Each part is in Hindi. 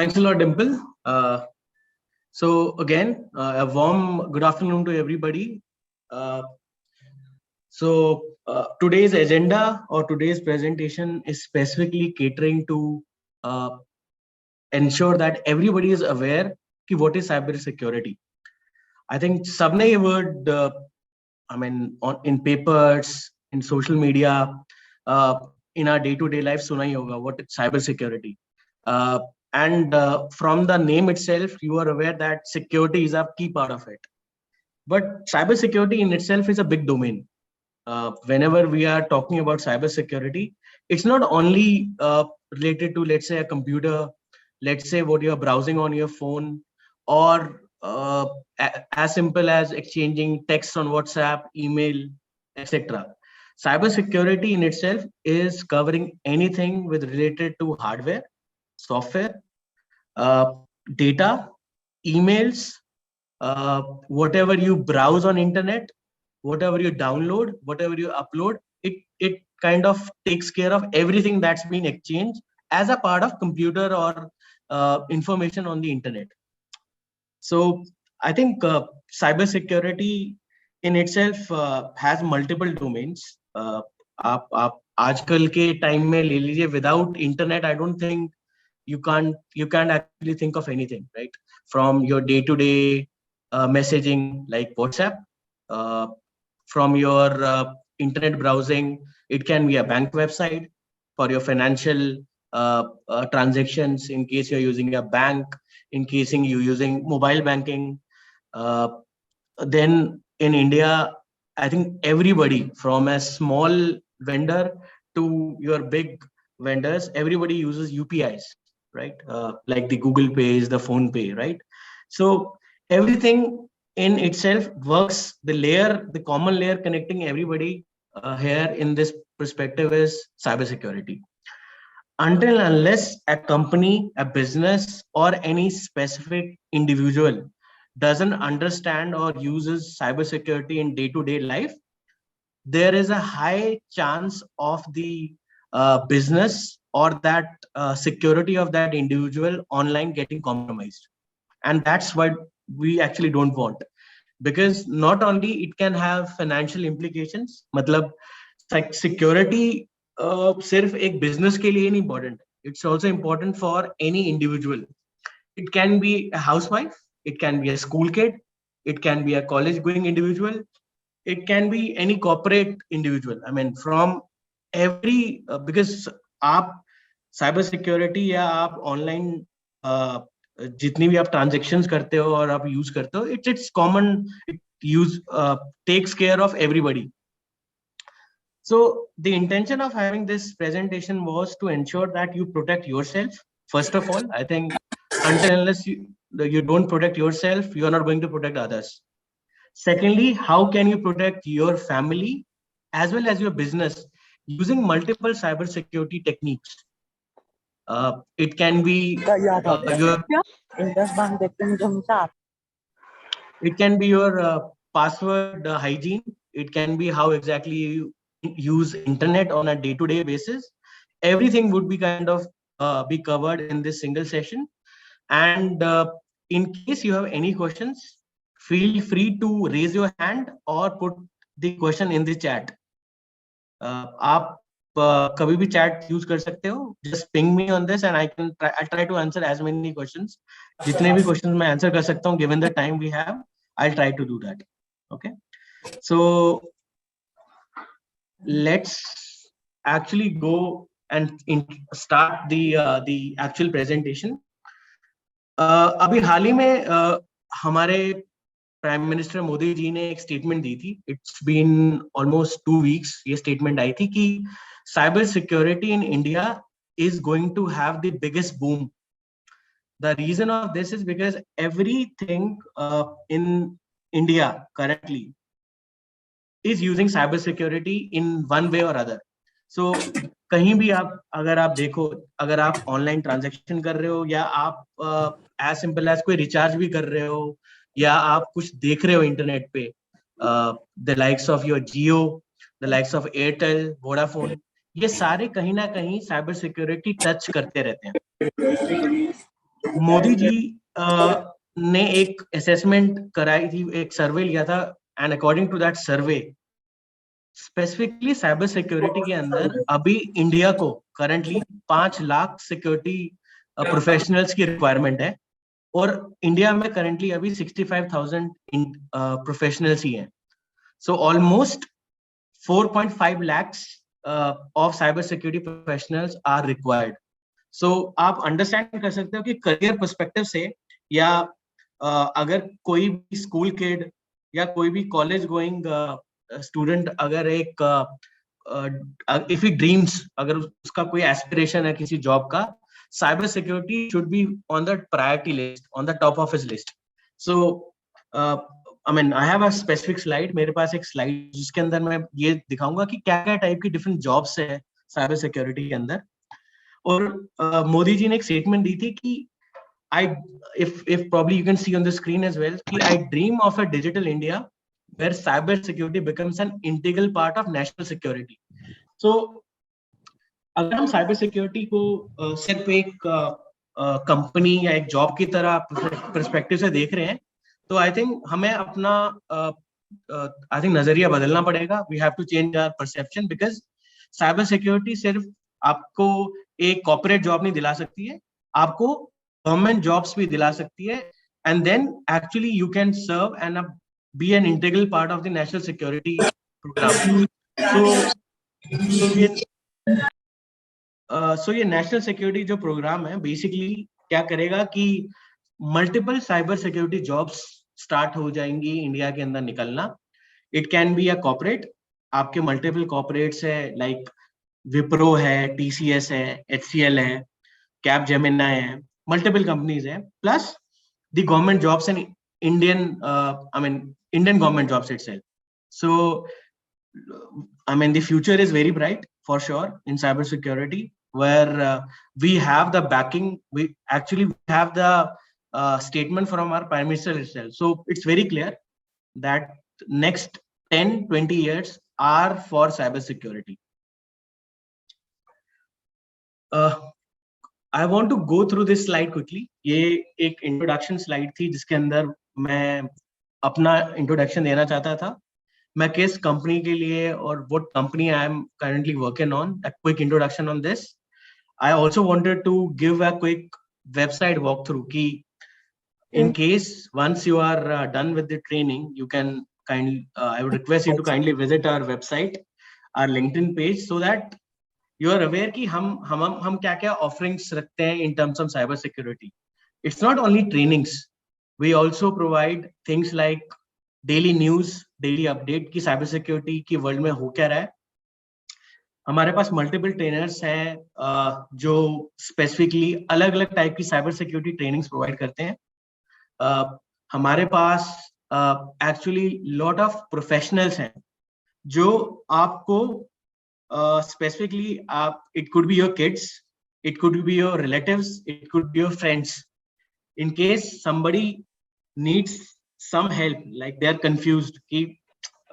Thanks a lot, Dimple. So again, a warm good afternoon to everybody. Today's agenda or today's presentation is specifically catering to ensure that everybody is aware कि what is cyber security. I think सबने ये word, in papers, in social media, in our day-to-day life सुना ही होगा what is cyber security. And from the name itself, you are aware that security is a key part of it. But cybersecurity in itself is a big domain. Whenever we are talking about cybersecurity, it's not only related to, let's say, a computer, let's say what you're browsing on your phone, or as simple as exchanging text on WhatsApp, email, etc. Cybersecurity in itself is covering anything with related to hardware, software, data, emails, whatever you browse on internet, whatever you download, whatever you upload, it kind of takes care of everything that's been exchanged as a part of computer or information on the internet. So I think cybersecurity in itself has multiple domains. आप आजकल के टाइम में ले लीजिए, without internet I don't think you can't actually think of anything, right? From your day-to-day messaging like WhatsApp, from your internet browsing, it can be a bank website for your financial transactions in case you're using a bank, in case you're using mobile banking. Then in India, I think everybody from a small vendor to your big vendors, everybody uses UPIs, right? Like the Google Pay, the Phone Pay, right? So everything in itself works. The common layer connecting everybody here in this perspective is cybersecurity. Until unless a company, a business, or any specific individual doesn't understand or uses cybersecurity in day-to-day life, there is a high chance of the business or that security of that individual online getting compromised. And that's what we actually don't want, because not only it can have financial implications, मतलब security सिर्फ एक business के लिए नहीं important, it's also important for any individual. It can be a housewife, it can be a school kid, it can be a college going individual, it can be any corporate individual. I mean, from every because आप cyber security या आप online जितनी भी आप transactions करते हो और आप use करते हो, it's common. It takes care of everybody. So the intention of having this presentation was to ensure that you protect yourself. First of all, I think until unless you don't protect yourself, you are not going to protect others. Secondly, how can you protect your family as well as your business using multiple cybersecurity techniques? It can be your password hygiene. It can be how exactly you use internet on a day-to-day basis. Everything would be kind of be covered in this single session. And in case you have any questions, feel free to raise your hand or put the question in the chat. आप कभी भी chat use कर सकते हो. Just ping me on this and I'll try to answer as many questions. जितने भी questions मैं answer कर सकता हूँ given the time we have, I'll try to do that. Okay. So let's actually go and start the actual presentation. अभी हाल ही में हमारे प्राइम मिनिस्टर मोदी जी ने एक स्टेटमेंट दी थी. It's been almost 2 weeks. ये स्टेटमेंट आई थी कि cyber security in India is going to have the biggest boom. The reason of this is because everything in India currently is using cyber security in one way or other. So कहीं भी अगर आप देखो, अगर आप ऑनलाइन ट्रांजैक्शन कर रहे हो या आप एज सिंपल एज कोई रिचार्ज भी कर रहे हो या आप कुछ देख रहे हो इंटरनेट पे, the likes of your Jio, the likes of Airtel, Vodafone, ये सारे कहीं ना कहीं साइबर सिक्योरिटी टच करते रहते हैं. मोदी जी ने एक असेसमेंट कराई थी, एक सर्वे लिया था, and according to that survey specifically cyber security के अंदर अभी इंडिया को करंटली 5 लाख सिक्योरिटी प्रोफेशनल्स की रिक्वायरमेंट है, और इंडिया में करंटली अभी 65,000 प्रोफेशनल्स ही हैं. So almost 4.5 lakhs of cyber security professionals are required. So आप अंडरस्टैंड कर सकते हो कि करियर पर्सपेक्टिव से, या अगर कोई भी स्कूल किड या कोई भी कॉलेज गोइंग स्टूडेंट अगर एक इफ ही ड्रीम्स, अगर उसका कोई एस्पिरेशन है किसी जॉब का, cyber security should be on the priority list, on the top of his list. So I mean I have a specific slide, मेरे पास एक स्लाइड जिसके अंदर मैं ये दिखाऊंगा कि क्या क्या टाइप की डिफरेंट जॉब्स है साइबर सिक्योरिटी के अंदर. और मोदी जी ने एक स्टेटमेंट दी थी कि I, if probably you can see on the screen as well, कि I dream of a digital India where cyber security becomes an integral part of national security. So अगर हम साइबर सिक्योरिटी को सिर्फ एक कंपनी या एक जॉब की तरह पर्सपेक्टिव से देख रहे हैं, तो आई थिंक हमें अपना आई थिंक नजरिया बदलना पड़ेगा. We have to change our perception, because cyber security सिर्फ आपको एक कॉर्पोरेट जॉब नहीं दिला सकती है, आपको गवर्नमेंट जॉब्स भी दिला सकती है, and then actually you can serve and be an integral part of the national security program. So ये नेशनल सिक्योरिटी जो प्रोग्राम है बेसिकली क्या करेगा कि multiple cyber security jobs start हो जाएंगी इंडिया के अंदर निकलना. It can be a corporate, आपके मल्टीपल कॉर्पोरेट्स है, लाइक विप्रो है, टीसीएस है, एचसीएल है, कैप जेमिनाई है, मल्टीपल कंपनीज है, plus the government jobs in Indian Indian government jobs itself. So I mean, the future is very bright for sure in cybersecurity, where we have the backing. We actually have the statement from our Prime Minister itself. So it's very clear that next 10-20 years are for cybersecurity. I want to go through this slide quickly. ये एक introduction slide थी जिसके अंदर मैं अपना introduction देना चाहता था. मैं किस कंपनी के लिए और what company I am currently working on, a quick introduction on this. I also wanted to give a quick website walkthrough ki in case once you are done with the training, you can kindly I would request you to kindly visit our website, our LinkedIn page, so that you are aware कि हम क्या-क्या offerings रखते हैं in terms of cyber security. It's not only trainings, we also provide things like daily news, daily update की साइबर सिक्योरिटी की वर्ल्ड में हो क्या रहा है. हमारे पास मल्टीपल ट्रेनर्स हैं जो स्पेसिफिकली अलग अलग टाइप की साइबर सिक्योरिटी ट्रेनिंग्स प्रोवाइड करते हैं. हमारे पास एक्चुअली लॉट ऑफ प्रोफेशनल्स हैं जो आपको स्पेसिफिकली आप, it could be your kids, it could be your relatives, it could be your friends. In case somebody needs some help, like they are confused कि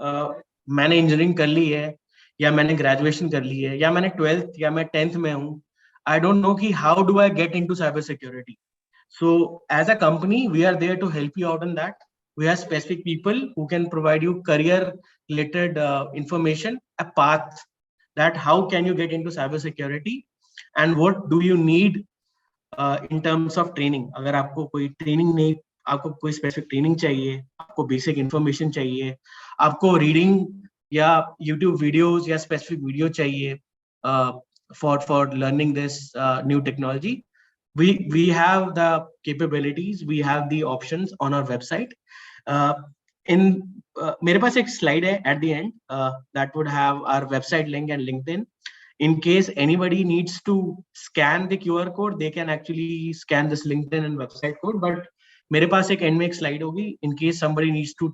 मैंने इंजीनियरिंग कर ली है, या मैंने ग्रेजुएशन कर ली है, या मैंने 12th या मैं 10th में हूँ, आई डोंट नो कि how do I get into cyber security. So as a company, we are there to help you out in that. We have specific people who can provide you career related information, a path that how can you get into cyber security and what do you need in terms of training. अगर आपको कोई ट्रेनिंग नहीं, आपको कोई स्पेसिफिक ट्रेनिंग चाहिए, आपको बेसिक इंफॉर्मेशन चाहिए, आपको रीडिंग या यूट्यूब वीडियोस या स्पेसिफिक वीडियो चाहिए for learning this new technology, we have the capabilities, we have the options on our website. मेरे पास एक स्लाइड है at the end that would have our website link and LinkedIn. In case anybody needs to scan the QR code, they can actually scan this LinkedIn and website code. But मेरे पास एक end में एक slide होगी. In case somebody needs to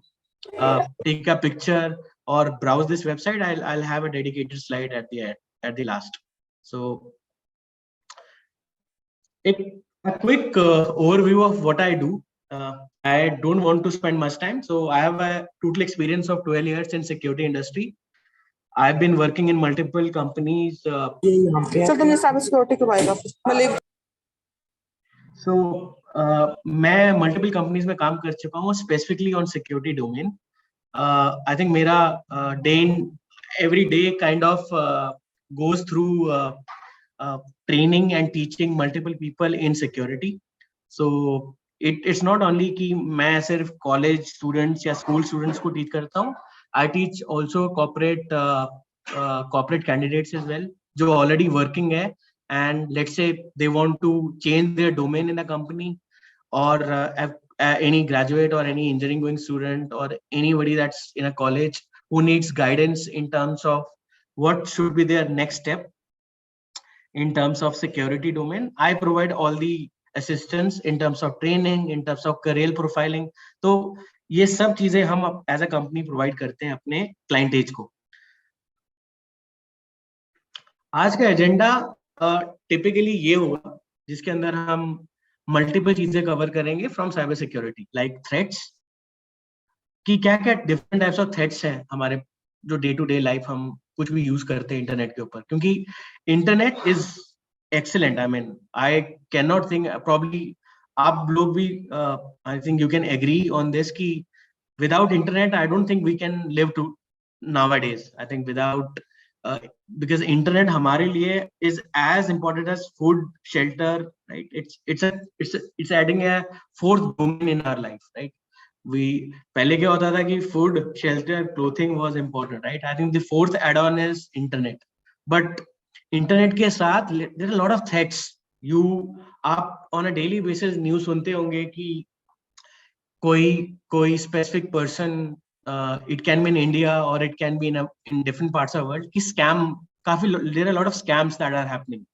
take a picture or browse this website, I'll have a dedicated slide at the last. So a quick overview of what I do. I don't want to spend much time. So I have a total experience of 12 years in security industry. I've been working in multiple companies. मैं मल्टीपल कंपनीज में काम कर चुका हूँ specifically on security domain. I think मेरा day in every day kind of goes through training and teaching multiple people in security. So it's not only कि मैं सिर्फ college students या school students को teach करता हूँ. I teach also corporate candidates as well जो already working है, and let's say they want to change their domain in a company, or any graduate or any engineering going student or anybody that's in a college who needs guidance in terms of what should be their next step in terms of security domain. I provide all the assistance in terms of training, in terms of career profiling. तो ये सब चीजें हम एज अ कंपनी प्रोवाइड करते हैं अपने क्लाइंटेज को. आज का एजेंडा टिपिकली ये होगा जिसके अंदर हम मल्टीपल चीजें कवर करेंगे from cyber security, like threats, कि क्या क्या डिफरेंट टाइप्स ऑफ थ्रेट्स हैं हमारे जो डे टू डे लाइफ हम कुछ भी यूज करते हैं इंटरनेट के ऊपर. क्योंकि internet is excellent. I mean I can not think, probably आप लोग भी I think you can agree on this कि without internet I don't think we can live to nowadays. I think without because internet हमारे लिए is as important as food, shelter, right? It's adding a fourth domain in our life, right? We पहले क्या होता था कि food, shelter, clothing was important, right? I think the fourth add-on is internet. But internet के साथ there are a lot of threats. आप on a daily basis news सुनते होंगे कि कोई specific person, it can be in India or it can be in different parts of the world, कि scam काफी, there are a lot of scams that are happening.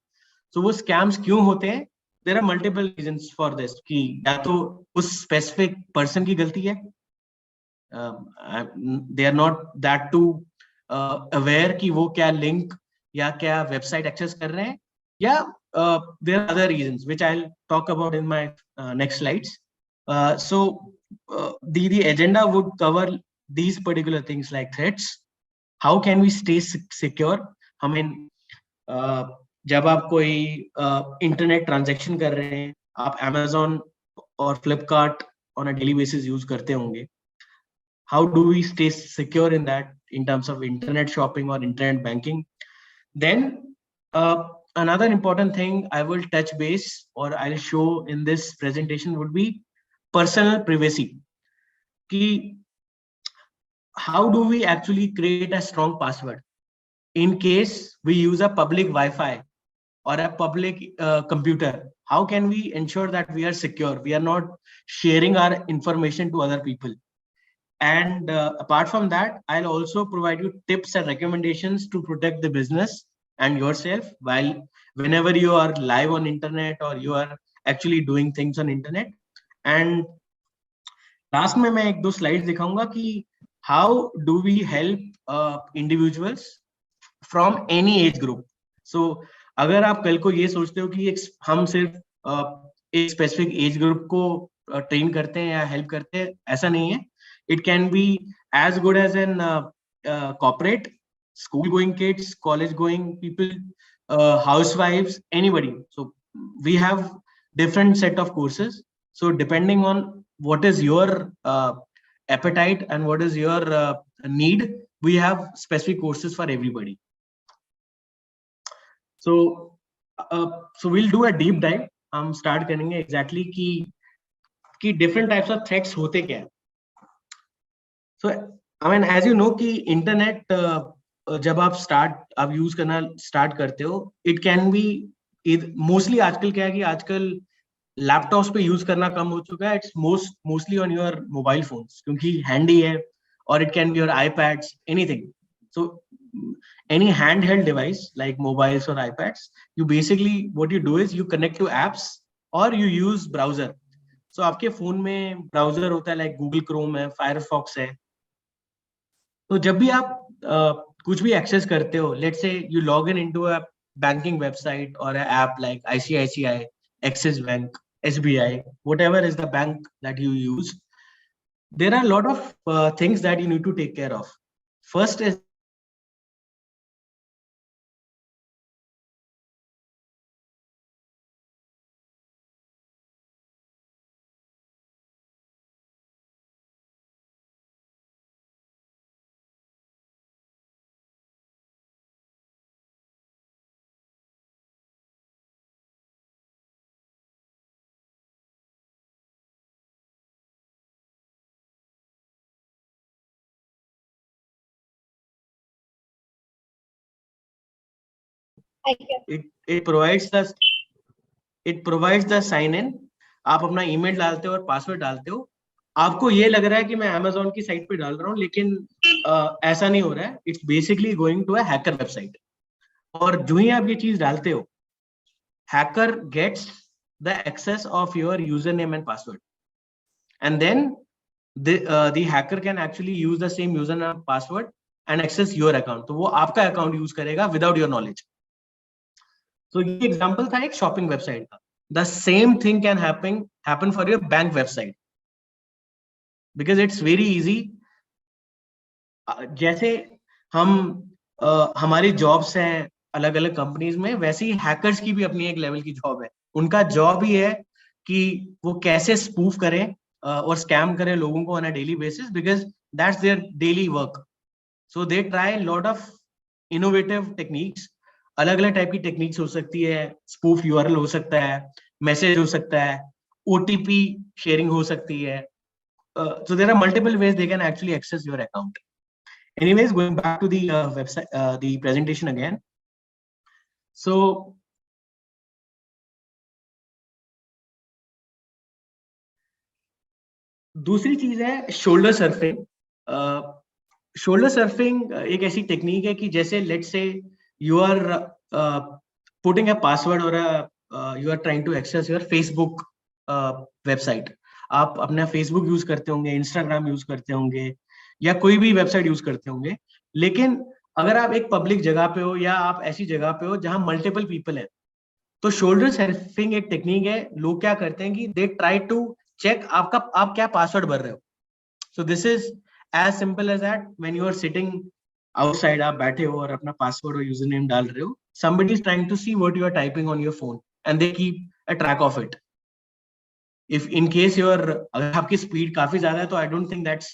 So वो scams क्यों होते हैं? There are multiple reasons for this. कि या तो उस specific person की गलती है, they are not that too aware कि वो क्या link या क्या website access कर रहे हैं, या there are other reasons which I'll talk about in my next slides. So the agenda would cover these particular things like threats. How can we stay secure? I mean, जब आप कोई इंटरनेट ट्रांजैक्शन कर रहे हैं, आप Amazon और Flipkart on a daily basis use करते होंगे. How do we stay secure in that in terms of internet shopping or internet banking? Then another important thing I will touch base or I'll show in this presentation would be personal privacy. Ki how do we actually create a strong password in case we use a public Wi-Fi or a public computer? How can we ensure that we are secure? We are not sharing our information to other people. And apart from that, I'll also provide you tips and recommendations to protect the business and yourself whenever you are live on internet or you are actually doing things on internet. And last में मैं एक दो slides दिखाऊंगा कि how do we help individuals from any age group. So अगर आप कल को ये सोचते हो कि हम सिर्फ एक specific age group को train करते हैं या help करते हैं, ऐसा नहीं है. It can be as good as an corporate, school going kids, college going people, housewives, anybody. So we have different set of courses. So depending on what is your appetite and what is your need, we have specific courses for everybody. So we'll do a deep dive. हम start करेंगे exactly कि different types of threats होते क्या हैं. So I mean, as you know कि internet जब आप यूज करना स्टार्ट करते हो, इट कैन बी मोस्टली आजकल क्या है कि आजकल लैपटॉप्स पे यूज करना कम हो चुका है. It's mostly on your mobile phones क्योंकि हैंडी है, और it can be your iPads, anything. So any handheld device like mobiles or iPads, you basically what you do is you connect to apps or you use browser. So आपके फोन में ब्राउजर होता है, लाइक गूगल क्रोम है, फायरफॉक्स है. तो जब भी आप कुछ भी एक्सेस करते हो, let's say you log in into a banking website और a app like ICICI, Axis bank, SBI, whatever is the bank that you use, there are a lot of things that you need to take care of. First is it provides the sign in. आप अपना ईमेल डालते हो और पासवर्ड डालते हो, आपको ये लग रहा है कि मैं अमेजोन की साइट पे डाल रहा हूँ, लेकिन ऐसा नहीं हो रहा है। It's basically going to a hacker website. और जो ही आप ये चीज डालते हो, hacker gets the access of your user name and password, and then the hacker can actually use the same username password and access your account। तो वो आपका अकाउंट यूज करेगा without your knowledge। तो ये एग्जांपल था एक शॉपिंग वेबसाइट का। The same thing can happen for your bank website, because it's very easy। जैसे हम हमारी जॉब्स हैं अलग अलग कंपनीज में, वैसे ही हैकर्स की भी अपनी एक लेवल की जॉब है। उनका जॉब ही है कि वो कैसे स्पूफ करें और स्कैम करें लोगों को on a daily basis, because that's their daily work. So they try lot of innovative techniques. अलग अलग टाइप की टेक्निक्स हो सकती है, स्पूफ यूआरएल हो सकता है, मैसेज हो सकता है, ओटीपी शेयरिंग हो सकती है। so there are multiple ways they can actually access your account। Anyways, going back to the website, the presentation again। So दूसरी चीज है शोल्डर सर्फिंग। शोल्डर सर्फिंग एक ऐसी टेक्निक है कि जैसे let's say you are putting a password और you are trying to access your Facebook website. आप अपना फेसबुक यूज करते होंगे, इंस्टाग्राम यूज करते होंगे, या कोई भी वेबसाइट यूज करते होंगे। लेकिन अगर आप एक पब्लिक जगह पे हो या आप ऐसी जगह पे हो जहां मल्टीपल पीपल है, तो शोल्डर सर्फिंग एक टेक्निक है। लोग क्या करते हैं कि दे ट्राई टू चेक आप क्या पासवर्ड भर रहे हो। So this is as simple as that. When you are sitting outside, आप बैठे हो और अपना पासवर्ड और यूजर नेम डाल रहे हो, somebody is trying to see what you are typing on your phone and they keep a track of it। if in case your अगर आपकी स्पीड काफी ज्यादा है, तो I don't think that's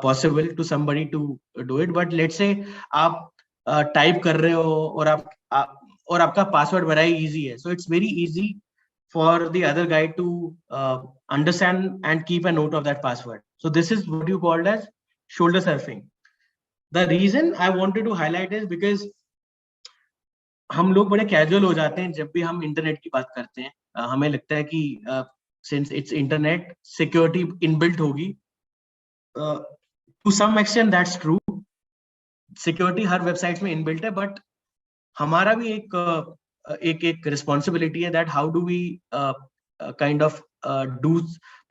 possible to somebody to do it। but let's say आप टाइप कर रहे हो और और आपका पासवर्ड बड़ा ही इजी है, so it's very easy for the other guy to understand and keep a note of that password। so this is what you called as shoulder surfing। the reason I wanted to highlight is because हम लोग बड़े कैजुअल हो जाते हैं जब भी हम इंटरनेट की बात करते हैं। हमें लगता है कि since it's internet, security inbuilt होगी। To some extent that's true, security हर वेबसाइट में इनबिल्ट है, बट हमारा भी एक रिस्पॉन्सिबिलिटी है that how do we kind of do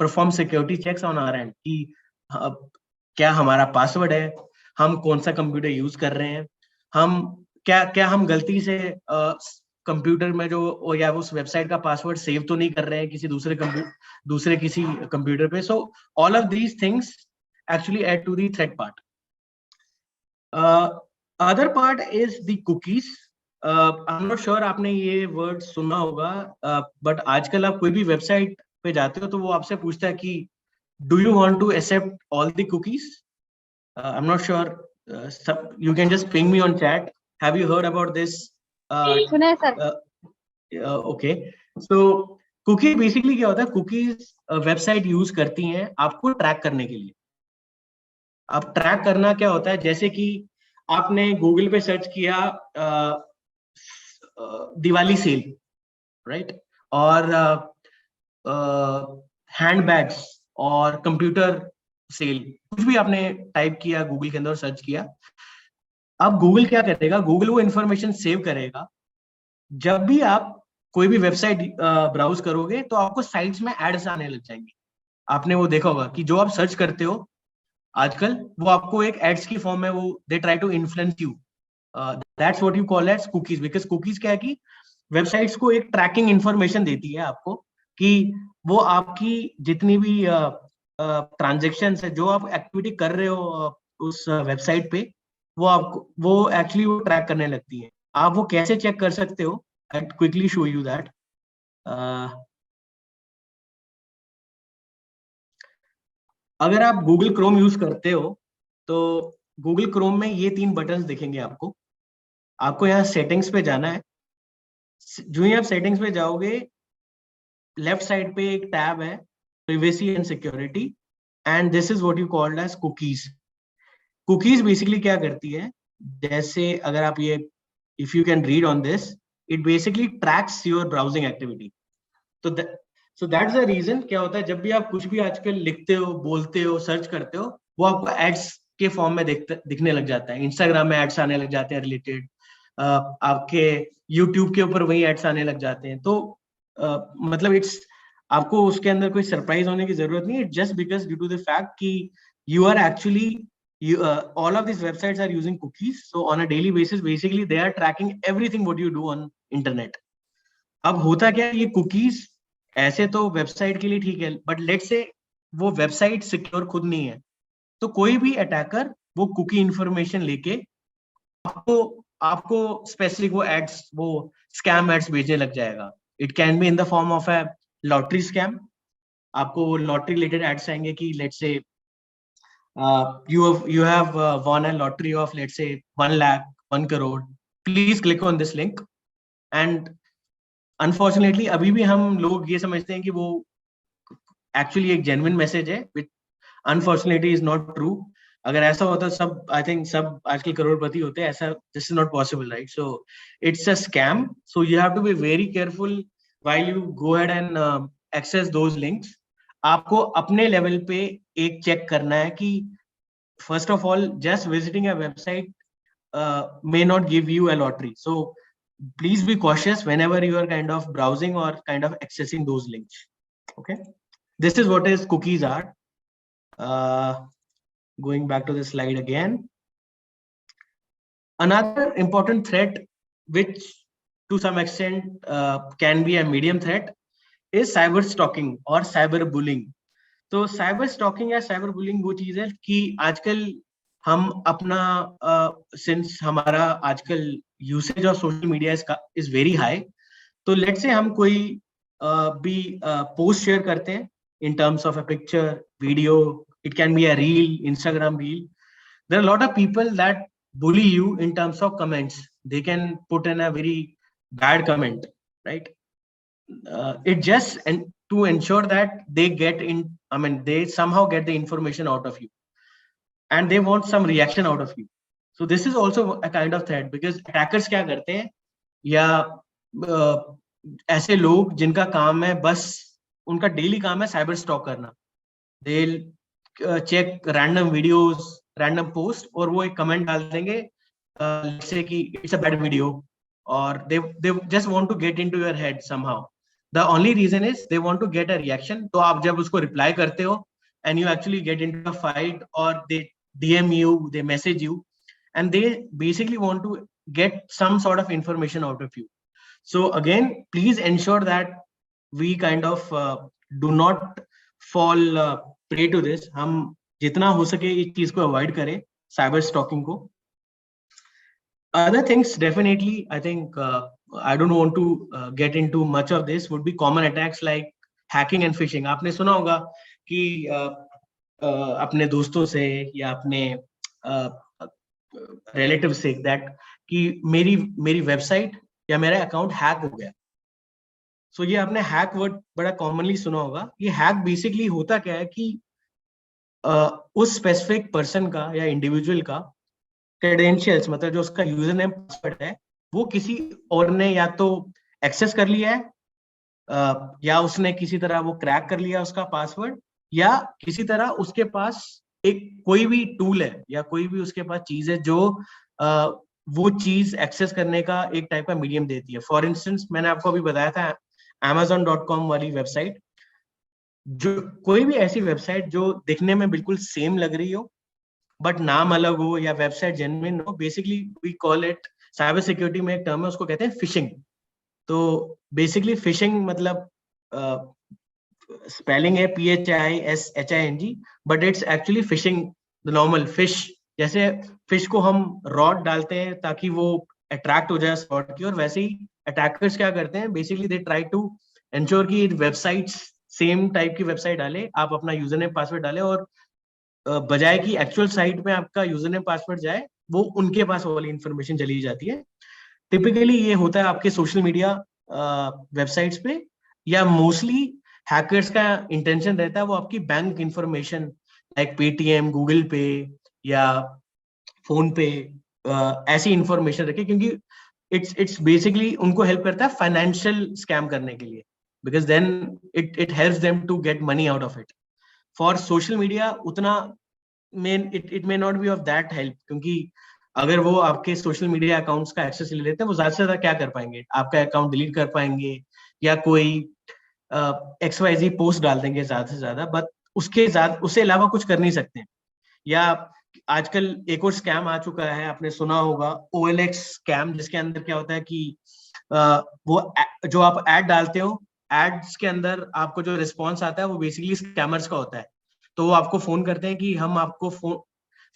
perform security checks on our end, कि क्या हमारा पासवर्ड है, हम कौन सा कंप्यूटर यूज कर रहे हैं, हम क्या हम गलती से कंप्यूटर में जो या उस वेबसाइट का पासवर्ड सेव तो नहीं कर रहे हैं किसी दूसरे किसी कंप्यूटर पे। So all of these things actually add to the threat part. Other part is the cookies. I am not sure आपने ये वर्ड सुना होगा, बट आजकल आप कोई भी वेबसाइट पे जाते हो तो वो आपसे पूछता है कि do you want to accept all the cookies. I am not sure, you can just ping me on chat। have you heard about this? सुना है sir. okay, so cookie basically क्या होता है? कुकीज वेबसाइट यूज करती हैं आपको ट्रैक करने के लिए। अब ट्रैक करना क्या होता है? जैसे कि आपने गूगल पे सर्च किया दिवाली सेल, राइट, और हैंडबैग्स और कंप्यूटर सेल, कुछ भी आपने टाइप किया गूगल के अंदर, सर्च किया। अब गूगल क्या करेगा? गूगल वो इंफॉर्मेशन सेव करेगा। जब भी आप कोई भी वेबसाइट ब्राउज करोगे तो आपको साइट्स में एड्स आने लग जाएंगे। आपने वो देखा होगा कि जो आप सर्च करते हो आजकल, वो आपको एक एड्स की फॉर्म में वो they try to influence you. That's what you call as cookies. Because cookies क्या है कि वेबसाइट्स को एक ट्रैकिंग इंफॉर्मेशन देती है आपको, कि वो आपकी जितनी भी ट्रांजेक्शन है, जो आप एक्टिविटी कर रहे हो उस वेबसाइट पे, वो एक्चुअली वो ट्रैक करने लगती है। आप वो कैसे चेक कर सकते हो? I quickly show you that. अगर आप गूगल क्रोम यूज करते हो तो गूगल क्रोम में ये 3 बटन्स दिखेंगे आपको। आपको यहाँ सेटिंग्स पे जाना है। जो ही आप सेटिंग्स पे जाओगे, लेफ्ट साइड पे एक टैब है, privacy and security, and this is what you called as cookies. Cookies basically क्या करती है? जैसे अगर आप ये if you can read on this, it basically tracks your browsing activity. So that's the reason क्या होता है, जब भी आप कुछ भी आजकल लिखते हो, बोलते हो, सर्च करते हो, वो आपको एड्स के फॉर्म में दिखने लग जाता है. इंस्टाग्राम में एड्स आने लग जाते हैं रिलेटेड, आपके यूट्यूब के ऊपर वही एड्स आने लग जाते हैं. तो मतलब इट्स, आपको उसके अंदर कोई सरप्राइज होने की जरूरत नहीं है. Just because due to the fact कि you are actually all of these websites are using cookies, so on a daily basis basically they are tracking everything what you do on internet. अब होता क्या है, ये कुकीज ऐसे तो वेबसाइट के लिए ठीक है, बट लेट्स से वो वेबसाइट सिक्योर खुद नहीं है, तो कोई भी अटैकर वो कुकी इंफॉर्मेशन लेके आपको स्पेसिफिक वो एड्स, वो स्कैम एड्स भेजने लग जाएगा. It can be in the form of a lottery scam. आपको लॉटरी रिलेटेड एड्स आएंगे कि let's say you have won a lottery of let's say 1 lakh, 1 crore, please click on this link. And unfortunately अभी भी हम लोग ये समझते हैं कि वो एक्चुअली एक जेन्युइन मैसेज है, which unfortunately is not true. अगर ऐसा होता सब, आई थिंक सब आजकल करोड़पति होते हैं. ऐसा, this is not possible, right? So it's a scam. So you have to be very careful while you go ahead and access those links. आपको अपने लेवल पे एक चेक करना है कि first of all just visiting a website may not give you a lottery. So please be cautious whenever you are kind of browsing or kind of accessing those links. Okay, this is what is cookies are. Going back to the slide again, another important threat which to some extent can be a medium threat is cyber stalking or cyber bullying. तो साइबर स्टॉकिंग या साइबर बुलिंग वो चीज है कि आजकल हम अपना सिंस हमारा आजकल usage of social media is very high, तो लेट्स से हम कोई भी पोस्ट शेयर करते हैं in terms of a picture, video, it can be a reel, Instagram reel. There are a lot of people that bully you in terms of comments. They can put in a very bad comment, right? It just, and to ensure that they get in, I mean, they somehow get the information out of you and they want some reaction out of you. So this is also a kind of threat, because attackers क्या करते हैं, या ऐसे लोग जिनका काम है, बस उनका डेली काम है साइबर स्टॉक करना. They check random videos, random post, और वो एक कमेंट डाल देंगे जैसे कि इट्स अ बैड वीडियो, और they just want to get into your head somehow. The only reason is they want to get a reaction. तो आप जब उसको रिप्लाई करते हो and you actually get into a fight, or they DM you, they message you, and they basically want to get some sort of information out of you. So again, please ensure that we kind of do not fall prey to this. हम जितना हो सके इस चीज को अवॉइड करें, साइबर स्टॉकिंग को. Other things, definitely, I think I don't want to get into much of this, would be common attacks like hacking and phishing. आपने सुना होगा कि अपने दोस्तों से या अपने रिलेटिव से दैट कि मेरी वेबसाइट या मेरा अकाउंट हैक हो गया. सो ये आपने हैक वर्ड बड़ा कॉमनली सुना होगा. ये हैक बेसिकली होता क्या है कि उस स्पेसिफिक पर्सन का या इंडिविजुअल का क्रेडेंशियल्स, मतलब जो उसका यूजर नेम पासवर्ड है, वो किसी और ने या तो एक्सेस कर लिया है, या उसने किसी तरह वो क्रैक कर लिया उसका पासवर्ड, या किसी तरह उसके पास एक कोई भी टूल है या कोई भी उसके पास चीज है जो वो चीज एक्सेस करने का एक टाइप का मीडियम देती है. फॉर इंस्टेंस, मैंने आपको अभी बताया था Amazon.com वाली वेबसाइट, जो कोई भी ऐसी वेबसाइट जो दिखने में बिल्कुल सेम लग रही हो बट नाम अलग हो या वेबसाइट जेन्युइन हो, basically we call it, cyber security में एक टर्म है, उसको कहते हैं फिशिंग. तो बेसिकली फिशिंग मतलब स्पेलिंग है PHISHING, but it's actually phishing, the normal fish. जैसे फिश को हम रॉड डालते हैं ताकि वो अट्रैक्ट हो जाए रॉड की, और वैसे ही अटैकर्स क्या करते हैं, basically they try to ensure कि वेबसाइट्स सेम टाइप की वेबसाइट डाले, आप अपना यूजर नेम पासवर्ड डाले, और बजाय कि एक्चुअल साइट में आपका यूजर नेम पासवर्ड जाए, वो उनके पास वाली इंफॉर्मेशन चली जाती है. टिपिकली ये होता है आपके सोशल मीडिया वेबसाइट्स पे, या मोस्टली हैकर्स का इंटेंशन रहता है वो आपकी bank information like Paytm, Google पे या फोन पे, ऐसी इंफॉर्मेशन रखे, क्योंकि इट्स बेसिकली उनको हेल्प करता है फाइनेंशियल स्कैम करने के लिए, because then it helps them to get money out of it. For social media उतना it may not be of that help, क्योंकि अगर वो आपके सोशल मीडिया अकाउंट्स का एक्सेस ले लेते हैं, वो ज्यादा से ज्यादा क्या कर पाएंगे, आपका अकाउंट डिलीट कर पाएंगे या कोई XYZ पोस्ट डाल देंगे ज्यादा से ज्यादा, बट उससे अलावा कुछ कर नहीं सकते. या आजकल एक और स्कैम आ चुका है, आपने सुना होगा, OLX स्कैम, जिसके अंदर क्या होता है कि वो जो आप ऐड डालते हो, एड्स के अंदर आपको जो रिस्पॉन्स आता है वो बेसिकली स्कैमर्स का होता है. तो वो आपको फोन करते हैं कि हम आपको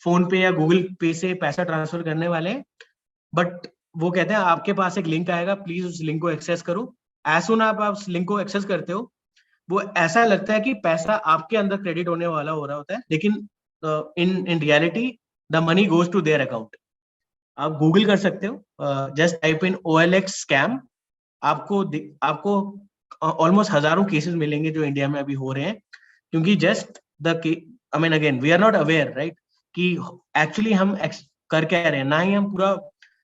फोन पे या गूगल पे से पैसा ट्रांसफर करने वाले हैं, बट वो कहते हैं आपके पास एक लिंक आएगा, प्लीज उस लिंक को एक्सेस करो. एज सुन आप उस लिंक को एक्सेस करते हो, वो ऐसा लगता है कि पैसा आपके अंदर क्रेडिट होने वाला हो रहा होता है, लेकिन in reality the money goes to their account. आप गूगल कर सकते हो, just type in OLX scam. आपको ऑलमोस्ट हजारों केसेस मिलेंगे जो इंडिया में अभी हो रहे हैं, क्योंकि just the I mean again we are not aware, right, कि एक्चुअली हम कर क्या रहे हैं, ना ही हम पूरा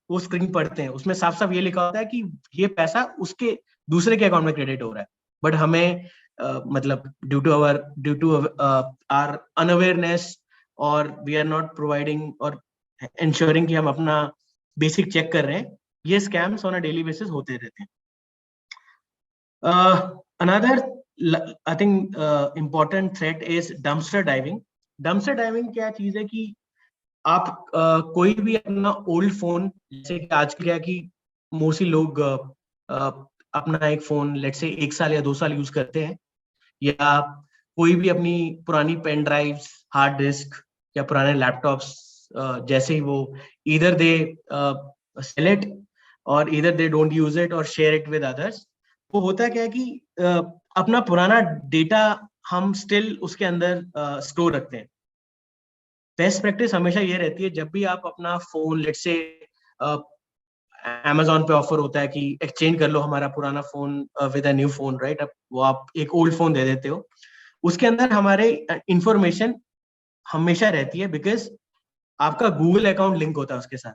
वो स्क्रीन पढ़ते हैं. उसमें साफ साफ ये लिखा होता है कि ये पैसा उसके दूसरे के अकाउंट में क्रेडिट हो रहा है, बट हमें मतलब ड्यू टू आवर अनअवेयरनेस, और वी आर नॉट प्रोवाइडिंग और इंश्योरिंग कि हम अपना बेसिक चेक कर रहे हैं, ये scams on a daily basis होते रहते हैं. Another I think important threat is dumpster diving. Dumpster diving क्या चीज है कि आप कोई भी अपना ओल्ड फोन, जैसे कि आज क्या कि मोस्टली लोग अपना एक फोन लेट से 1 साल या 2 साल यूज करते हैं, या कोई भी अपनी पुरानी पेन ड्राइव्स, हार्ड डिस्क या पुराने लैपटॉप्स, जैसे ही वो either they sell it or either they don't use it or share it with others. वो होता क्या है कि अपना पुराना डेटा हम स्टिल उसके अंदर स्टोर रखते हैं. बेस्ट प्रैक्टिस हमेशा ये रहती है, जब भी आप अपना फोन लेट से Amazon पे ऑफर होता है कि एक्सचेंज कर लो हमारा पुराना phone with a new phone, right, अब वो आप एक ओल्ड फोन दे देते हो, उसके अंदर हमारे इंफॉर्मेशन हमेशा रहती है, बिकॉज आपका गूगल अकाउंट लिंक होता है उसके साथ.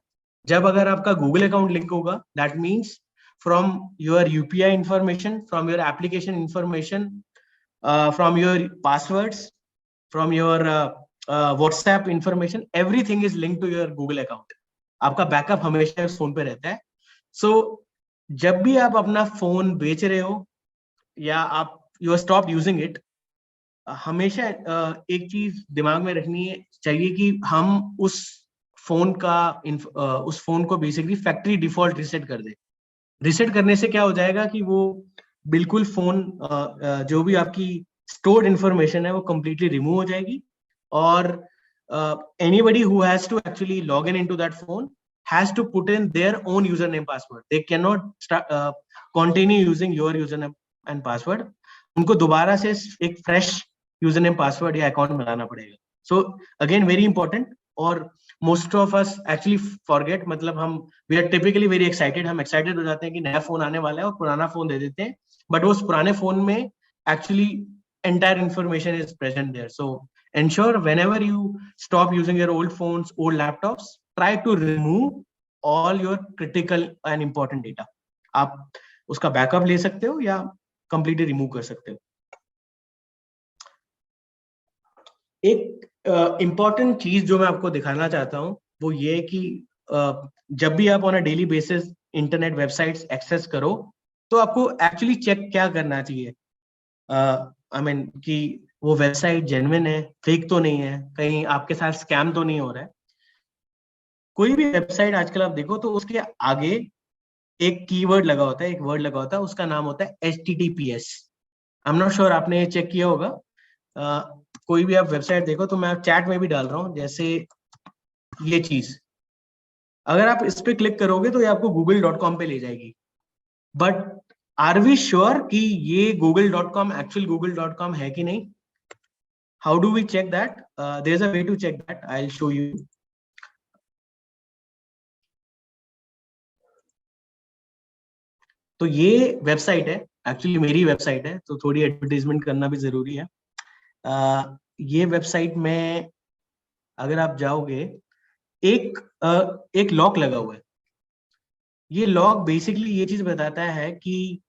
जब अगर आपका गूगल अकाउंट लिंक होगा, that means from your UPI information, from your application information, from your passwords, from your WhatsApp information, everything is link to your Google account. आपका बैकअप हमेशा उस फोन पे रहता है. सो जब भी आप अपना फोन बेच रहे हो या आप यू स्टॉप यूजिंग इट, हमेशा एक चीज दिमाग में रखनी चाहिए कि हम उस फोन को बेसिकली फैक्ट्री डिफॉल्ट रीसेट कर दे. रीसेट करने से क्या हो जाएगा कि वो बिल्कुल फोन जो भी आपकी स्टोर्ड इंफॉर्मेशन है वो कंप्लीटली रिमूव हो जाएगी, और anybody who has to actually log in into that phone has to put in their own username password. They cannot continue using your username and password. उनको दोबारा से एक फ्रेश यूजरनेम पासवर्ड या अकाउंट बनाना पड़ेगा. सो अगेन वेरी इंपॉर्टेंट, और most of us actually forget, मतलब हम we are typically very excited, हम एक्साइटेड हो जाते हैं कि नया फोन आने वाला है और पुराना फोन दे देते हैं, बट उस पुराने फोन में actually entire information is present there. So ensure whenever you stop using your old phones, old laptops, try to remove all your critical and important data. आप उसका बैकअप ले सकते हो या कंप्लीटली रिमूव कर सकते हो. एक इंपॉर्टेंट चीज जो मैं आपको दिखाना चाहता हूँ वो ये कि जब भी आप on a daily basis internet websites access करो, तो आपको एक्चुअली चेक क्या करना चाहिए, आई मीन कि वो वेबसाइट जेन्युइन है, फेक तो नहीं है, कहीं आपके साथ स्कैम तो नहीं हो रहा है. कोई भी वेबसाइट आजकल आप देखो तो उसके आगे एक कीवर्ड लगा होता है, एक वर्ड लगा होता है, उसका नाम होता है HTTPS. I am not sure आपने ये चेक किया होगा. कोई भी आप वेबसाइट देखो, तो मैं चैट में भी डाल रहा हूँ, जैसे ये चीज, अगर आप इस पे क्लिक करोगे तो ये आपको google.com पे ले जाएगी, बट आर वी श्योर कि ये google.com एक्चुअल google.com है कि नहीं? How do we check that? There's a way to check that. I'll show you. तो ये वेबसाइट है, एक्चुअली मेरी वेबसाइट है, तो थोड़ी एडवर्टाइजमेंट करना भी जरूरी है. ये वेबसाइट में अगर आप जाओगे, एक लॉक लगा हुआ है. ये लॉग बेसिकली ये चीज बताता है कि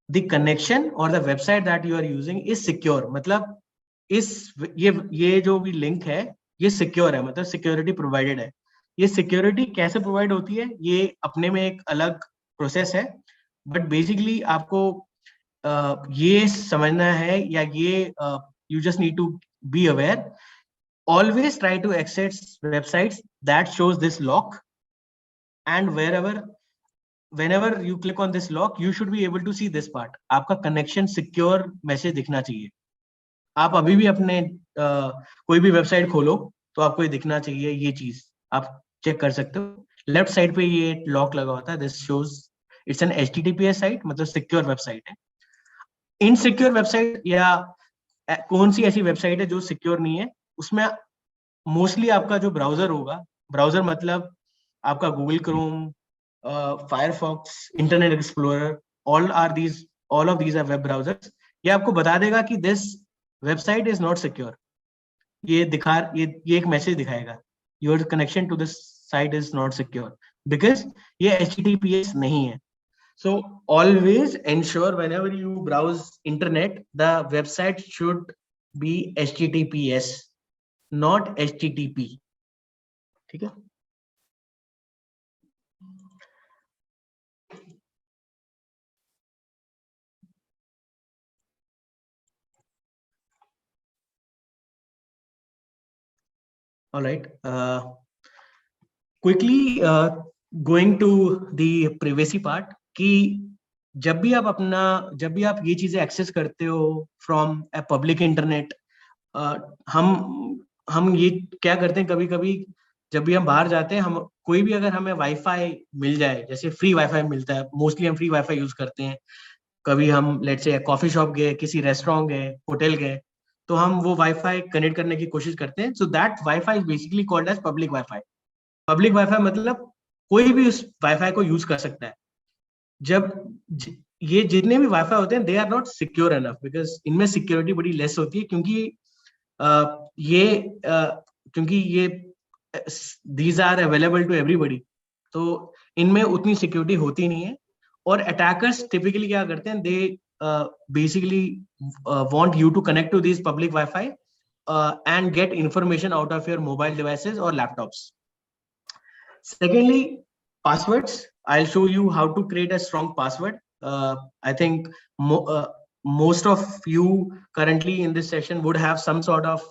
द कनेक्शन और the website that you are using is secure, मतलब ये जो भी लिंक है ये सिक्योर है, मतलब सिक्योरिटी प्रोवाइडेड है। ये सिक्योरिटी कैसे प्रोवाइड होती है ये अपने में एक अलग प्रोसेस है, बट बेसिकली आपको ये समझना है, या ये you just need to be aware, always try to access websites that shows this lock, and whenever you click on this lock you should be able to see this part, आपका connection secure मैसेज दिखना चाहिए। आप अभी भी अपने कोई भी वेबसाइट खोलो तो आपको ये दिखना चाहिए, ये चीज आप चेक कर सकते हो। लेफ्ट साइड पे ये लॉक लगा होता है, this shows it's an HTTPS site, मतलब सिक्योर वेबसाइट है। इनसिक्योर वेबसाइट या कौन सी ऐसी वेबसाइट है जो सिक्योर नहीं है, उसमें मोस्टली आपका जो ब्राउजर होगा, ब्राउजर मतलब आपका Google Chrome, Firefox, Internet Explorer, all of these are web browsers. ये आपको बता देगा कि this website is not secure. ये एक मैसेज दिखाएगा, your connection to this site is not secure, because ये HTTPS नहीं है। So always ensure whenever you browse internet, the website should be HTTPS, not HTTP. ठीक है? All right. Quickly going to the privacy part, कि जब भी आप ये चीजें एक्सेस करते हो फ्रॉम ए पब्लिक इंटरनेट, हम ये क्या करते हैं, कभी कभी जब भी हम बाहर जाते हैं, हम कोई भी अगर हमें वाईफाई मिल जाए, जैसे फ्री वाईफाई मिलता है, मोस्टली हम फ्री वाईफाई यूज करते हैं। कभी हम लेट्स से कॉफी शॉप गए, किसी रेस्टोरेंट गए, होटल गए, तो हम वो वाईफाई कनेक्ट करने की कोशिश करते हैं। So that WiFi is basically called as public WiFi. Public WiFi मतलब कोई भी उस वाईफाई को यूज कर सकता है। ये जितने भी वाईफाई होते हैं they are not secure enough, because इनमें सिक्योरिटी बड़ी लेस होती है, क्योंकि ये these are available to everybody, तो इनमें उतनी सिक्योरिटी होती नहीं है। और अटैकर्स टिपिकली क्या करते हैं, they basically want you to connect to this public WiFi and get information out of your mobile devices or laptops. Secondly, passwords. I'll show you how to create a strong password. I think most of you currently in this session would have some sort of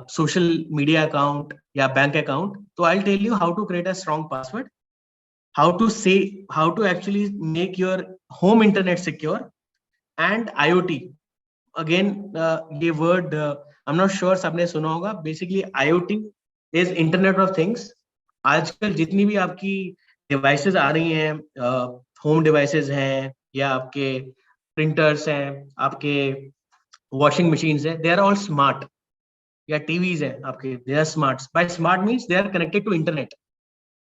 social media account या bank account. So I'll tell you how to create a strong password, how to actually make your home internet secure, and IoT. Again, ये word I'm not sure सबने सुना होगा। Basically IoT is Internet of Things. आजकल जितनी भी आपकी डिवाइसेस आ रही हैं, होम डिवाइसेस हैं, या आपके प्रिंटर्स हैं, आपके वॉशिंग मशीन्स हैं, दे आर ऑल स्मार्ट, या टीवीज हैं आपके, they are smart. By smart means they are connected to internet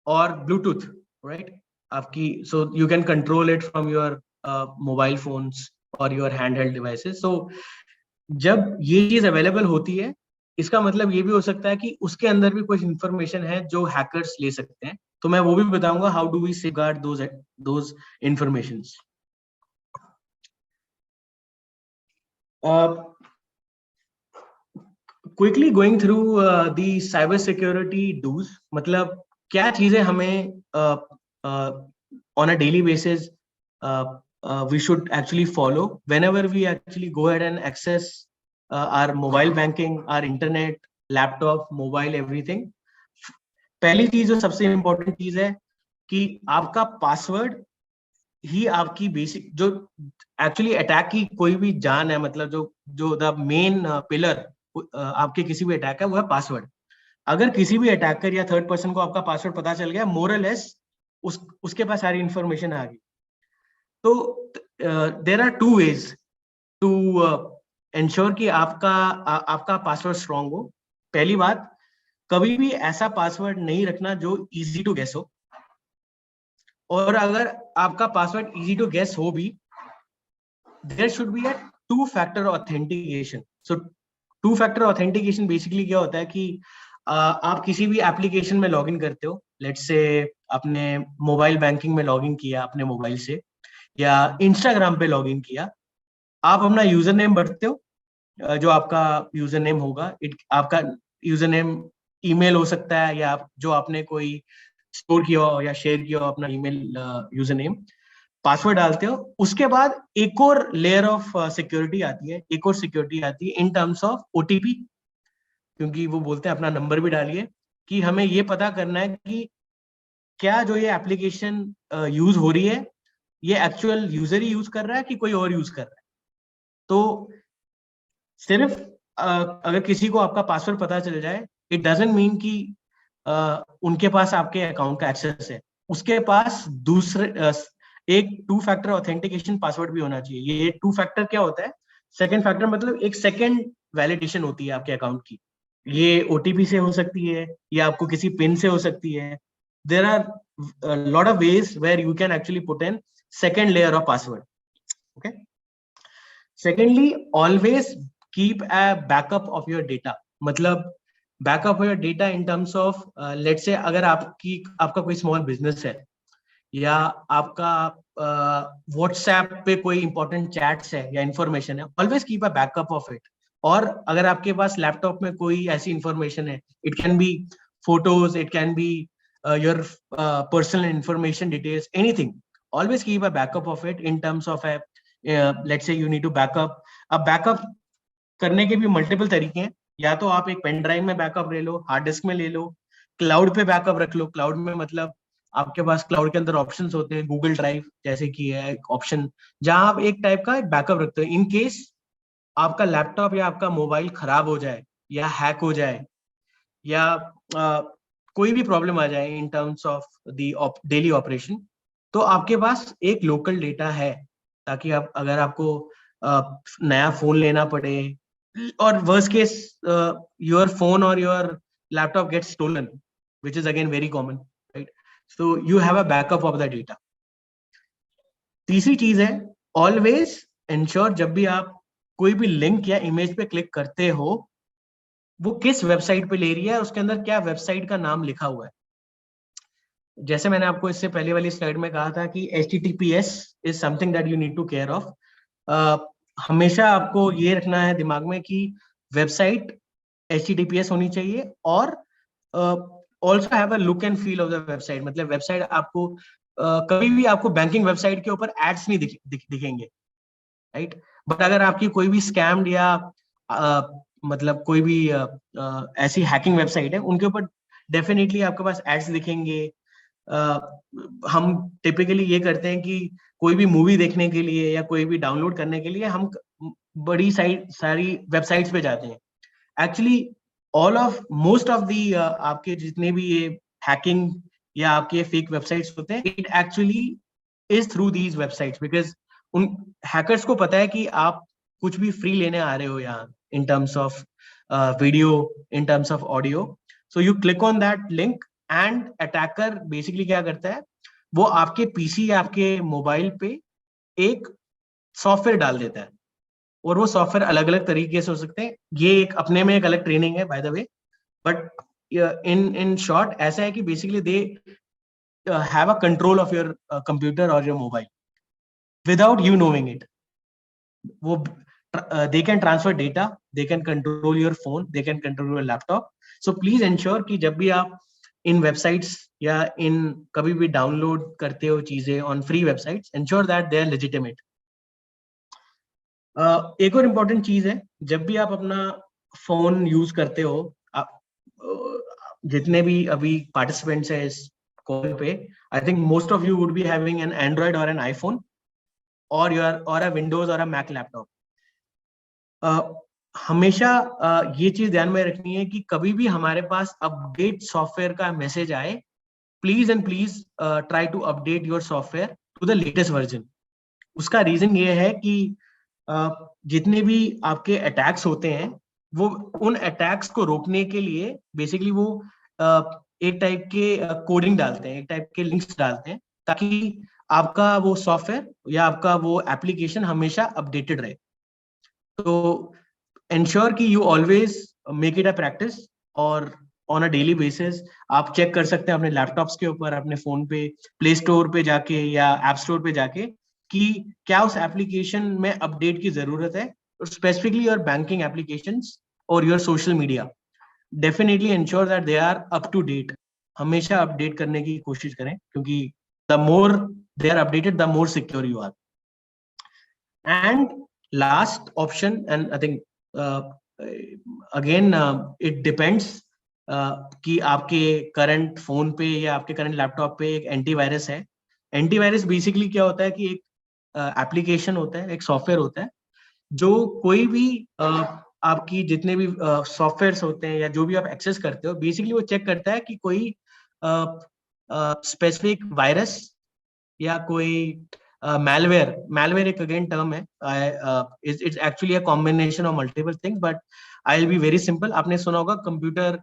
और ब्लूटूथ, राइट? आपकी so you can control it from your mobile phones और योर हैंडहेल्ड डिवाइसेस। सो जब ये चीज अवेलेबल होती है, इसका मतलब ये भी हो सकता है कि उसके अंदर भी कुछ इंफॉर्मेशन है जो हैकर्स ले सकते हैं। तो मैं वो भी बताऊंगा, how do we safeguard those informations. Quickly going through the cyber security dos, मतलब क्या चीजें हमें on a daily basis we should actually follow whenever we actually go ahead and access our mobile banking, our internet, laptop, mobile, everything. पहली चीज जो सबसे इम्पोर्टेंट चीज है कि आपका पासवर्ड ही आपकी बेसिक, जो एक्चुअली अटैक की कोई भी जान है, मतलब जो द मेन पिलर आपके किसी भी अटैक है, वो है पासवर्ड। अगर किसी भी अटैकर या थर्ड पर्सन को आपका पासवर्ड पता चल गया, मोर और लेस उसके पास सारी इंफॉर्मेशन आ गई। तो there are two ways to ensure कि आपका पासवर्ड स्ट्रांग हो। पहली बात, कभी भी ऐसा पासवर्ड नहीं रखना जो इजी टू गेस हो, और अगर आपका पासवर्ड इजी टू गेस हो भी, there should be a two factor authentication. So two factor authentication basically क्या होता है कि आप किसी भी एप्लीकेशन में लॉगिन करते हो, लेट्स से अपने मोबाइल बैंकिंग में लॉगिन किया अपने मोबाइल से, या इंस्टाग्राम पे लॉगिन किया, आप अपना यूजर नेम भरते हो, जो आपका यूजर नेम होगा, आपका यूजर नेम ईमेल हो सकता है, या जो आपने कोई स्टोर किया हो या शेयर किया हो अपना ईमेल यूजर नेम, पासवर्ड डालते हो। उसके बाद एक और लेयर ऑफ सिक्योरिटी आती है, एक और सिक्योरिटी आती है इन टर्म्स ऑफ ओटीपी, क्योंकि वो बोलते हैं अपना नंबर भी डालिए, कि हमें ये पता करना है कि क्या जो ये एप्लीकेशन यूज हो रही है ये एक्चुअल यूजर ही यूज कर रहा है कि कोई और यूज कर रहा है। तो सिर्फ अगर किसी को आपका पासवर्ड पता चल जाए, इट डजंट मीन कि उनके पास आपके अकाउंट का एक्सेस है। उसके पास दूसरे एक 2 फैक्टर ऑथेंटिकेशन पासवर्ड भी होना चाहिए। ये 2 फैक्टर क्या होता है? सेकंड फैक्टर मतलब एक सेकंड वैलिडेशन होती है आपके अकाउंट की। ये ओटीपी से हो सकती है, या आपको किसी पिन से हो सकती है। There are lot of ways where you can actually put in second layer of password. Okay, secondly, always keep a backup of your data. मतलब backup of your data in terms of, let's say अगर आपका कोई स्मॉल बिजनेस है, या आपका व्हाट्सएप पे कोई इंपॉर्टेंट चैट्स है या इंफॉर्मेशन है, always keep a backup of it. और अगर आपके पास लैपटॉप में कोई ऐसी इंफॉर्मेशन है, it can B photos, it can be your personal information details, anything, always keep a backup of it in terms of a let's say you need to backup। अब बैकअप करने के भी मल्टीपल तरीके हैं। या तो आप एक पेन ड्राइव में बैकअप ले लो, हार्ड डिस्क में ले लो, क्लाउड पे बैकअप रख लो। क्लाउड में मतलब आपके पास क्लाउड के अंदर ऑप्शंस होते हैं, गूगल ड्राइव जैसे कि है ऑप्शन, जहां आप एक टाइप का बैकअप रखते हो इन केस आपका लैपटॉप या आपका मोबाइल खराब हो जाए, या हैक हो जाए, या कोई भी प्रॉब्लम आ जाए इन terms of the daily operation, तो आपके पास एक लोकल डेटा है, ताकि आप अगर आपको नया फोन लेना पड़े, और वर्स्ट केस योर फोन और your laptop gets stolen, which is again very common, right? So you have a backup of the data। तीसरी चीज है, ऑलवेज इंश्योर जब भी आप कोई भी लिंक या इमेज पे क्लिक करते हो, वो किस वेबसाइट पे ले रही है, उसके अंदर क्या वेबसाइट का नाम लिखा हुआ है। जैसे मैंने आपको इससे पहले वाली स्लाइड में कहा था कि HTTPS is something that you need to care of. हमेशा आपको ये रखना है दिमाग में कि वेबसाइट HTTPS होनी चाहिए, और also have a look and feel of the website. मतलब वेबसाइट आपको कभी भी आपको बैंकिंग वेबसाइट के ऊपर एड्स नहीं दिखेंगे, राइट? बट अगर आपकी कोई भी स्कैम्ड या मतलब कोई भी ऐसी हैकिंग वेबसाइट है, उनके ऊपर डेफिनेटली आपके पास एड्स दिखेंगे। हम टिपिकली ये करते हैं कि कोई भी मूवी देखने के लिए या कोई भी डाउनलोड करने के लिए हम बड़ी सारी वेबसाइट्स पे जाते हैं। एक्चुअली मोस्ट ऑफ दी आपके जितने भी ये हैकिंग या आपके फेक वेबसाइट्स होते हैं, it actually is through these websites, because उन हैकर्स को पता है कि आप कुछ भी फ्री लेने आ रहे हो यहाँ, इन terms of video, in terms of audio. So you click on that link, and attacker basically क्या करता है, वो आपके पीसी या आपके मोबाइल पे एक सॉफ्टवेयर डाल देता है। और वो सॉफ्टवेयर अलग अलग तरीके से हो सकते हैं, ये एक अपने में एक अलग ट्रेनिंग है by the way, but in short ऐसा है कि basically they have a control of your computer और your mobile without you knowing it। वो they can transfer data, they can control your phone, they can control your laptop। so please ensure कि जब भी आप इन वेबसाइट्स या इन कभी भी डाउनलोड करते हो चीजें on free websites, ensure that they are legitimate। एक और इम्पोर्टेंट चीज है, जब भी आप अपना फोन यूज करते हो, आप जितने भी अभी पार्टिसिपेंट्स हैं इस कॉल पे, I think most of you would be having an Android और an iPhone, or a Windows or a Mac laptop। हमेशा ये चीज ध्यान में रखनी है कि कभी भी हमारे पास अपडेट सॉफ्टवेयर का मैसेज आए, please and please try to update your software to the latest version. उसका रीजन ये है कि जितने भी आपके अटैक्स होते हैं, वो उन अटैक्स को रोकने के लिए बेसिकली वो एक टाइप के कोडिंग डालते हैं, एक टाइप के लिंक्स डालते हैं, ताकि आपका वो सॉफ्टवेयर या आपका वो एप्लीकेशन हमेशा अपडेटेड रहे। तो एंश्योर कि you always make it a practice, और ऑन अ डेली बेसिस आप चेक कर सकते हैं अपने लैपटॉप्स के ऊपर, अपने फोन पे, प्ले स्टोर पे जाके या ऐप स्टोर पे जाके कि क्या उस एप्लीकेशन में अपडेट की जरूरत है, स्पेसिफिकली योर बैंकिंग एप्लीकेशंस और your social media. Definitely ensure that they are up to date. हमेशा अपडेट करने की कोशिश करें, क्योंकि the more they are updated the more secure you are. And last option, and I think again it depends कि आपके करंट फोन पे या आपके करंट लैपटॉप पे एक एंटीवायरस है. एंटीवायरस बेसिकली क्या होता है कि एक एप्लीकेशन होता है, एक सॉफ्टवेयर होता है जो कोई भी आपकी जितने भी सॉफ्टवेयर्स होते हैं या जो भी आप एक्सेस करते हो, बेसिकली वो चेक करता है कि कोई स्पेसिफिक वायरस या कोई malware एक अगेन टर्म है. It's actually a combination of multiple things, but I'll be very simple. आपने सुना होगा कंप्यूटर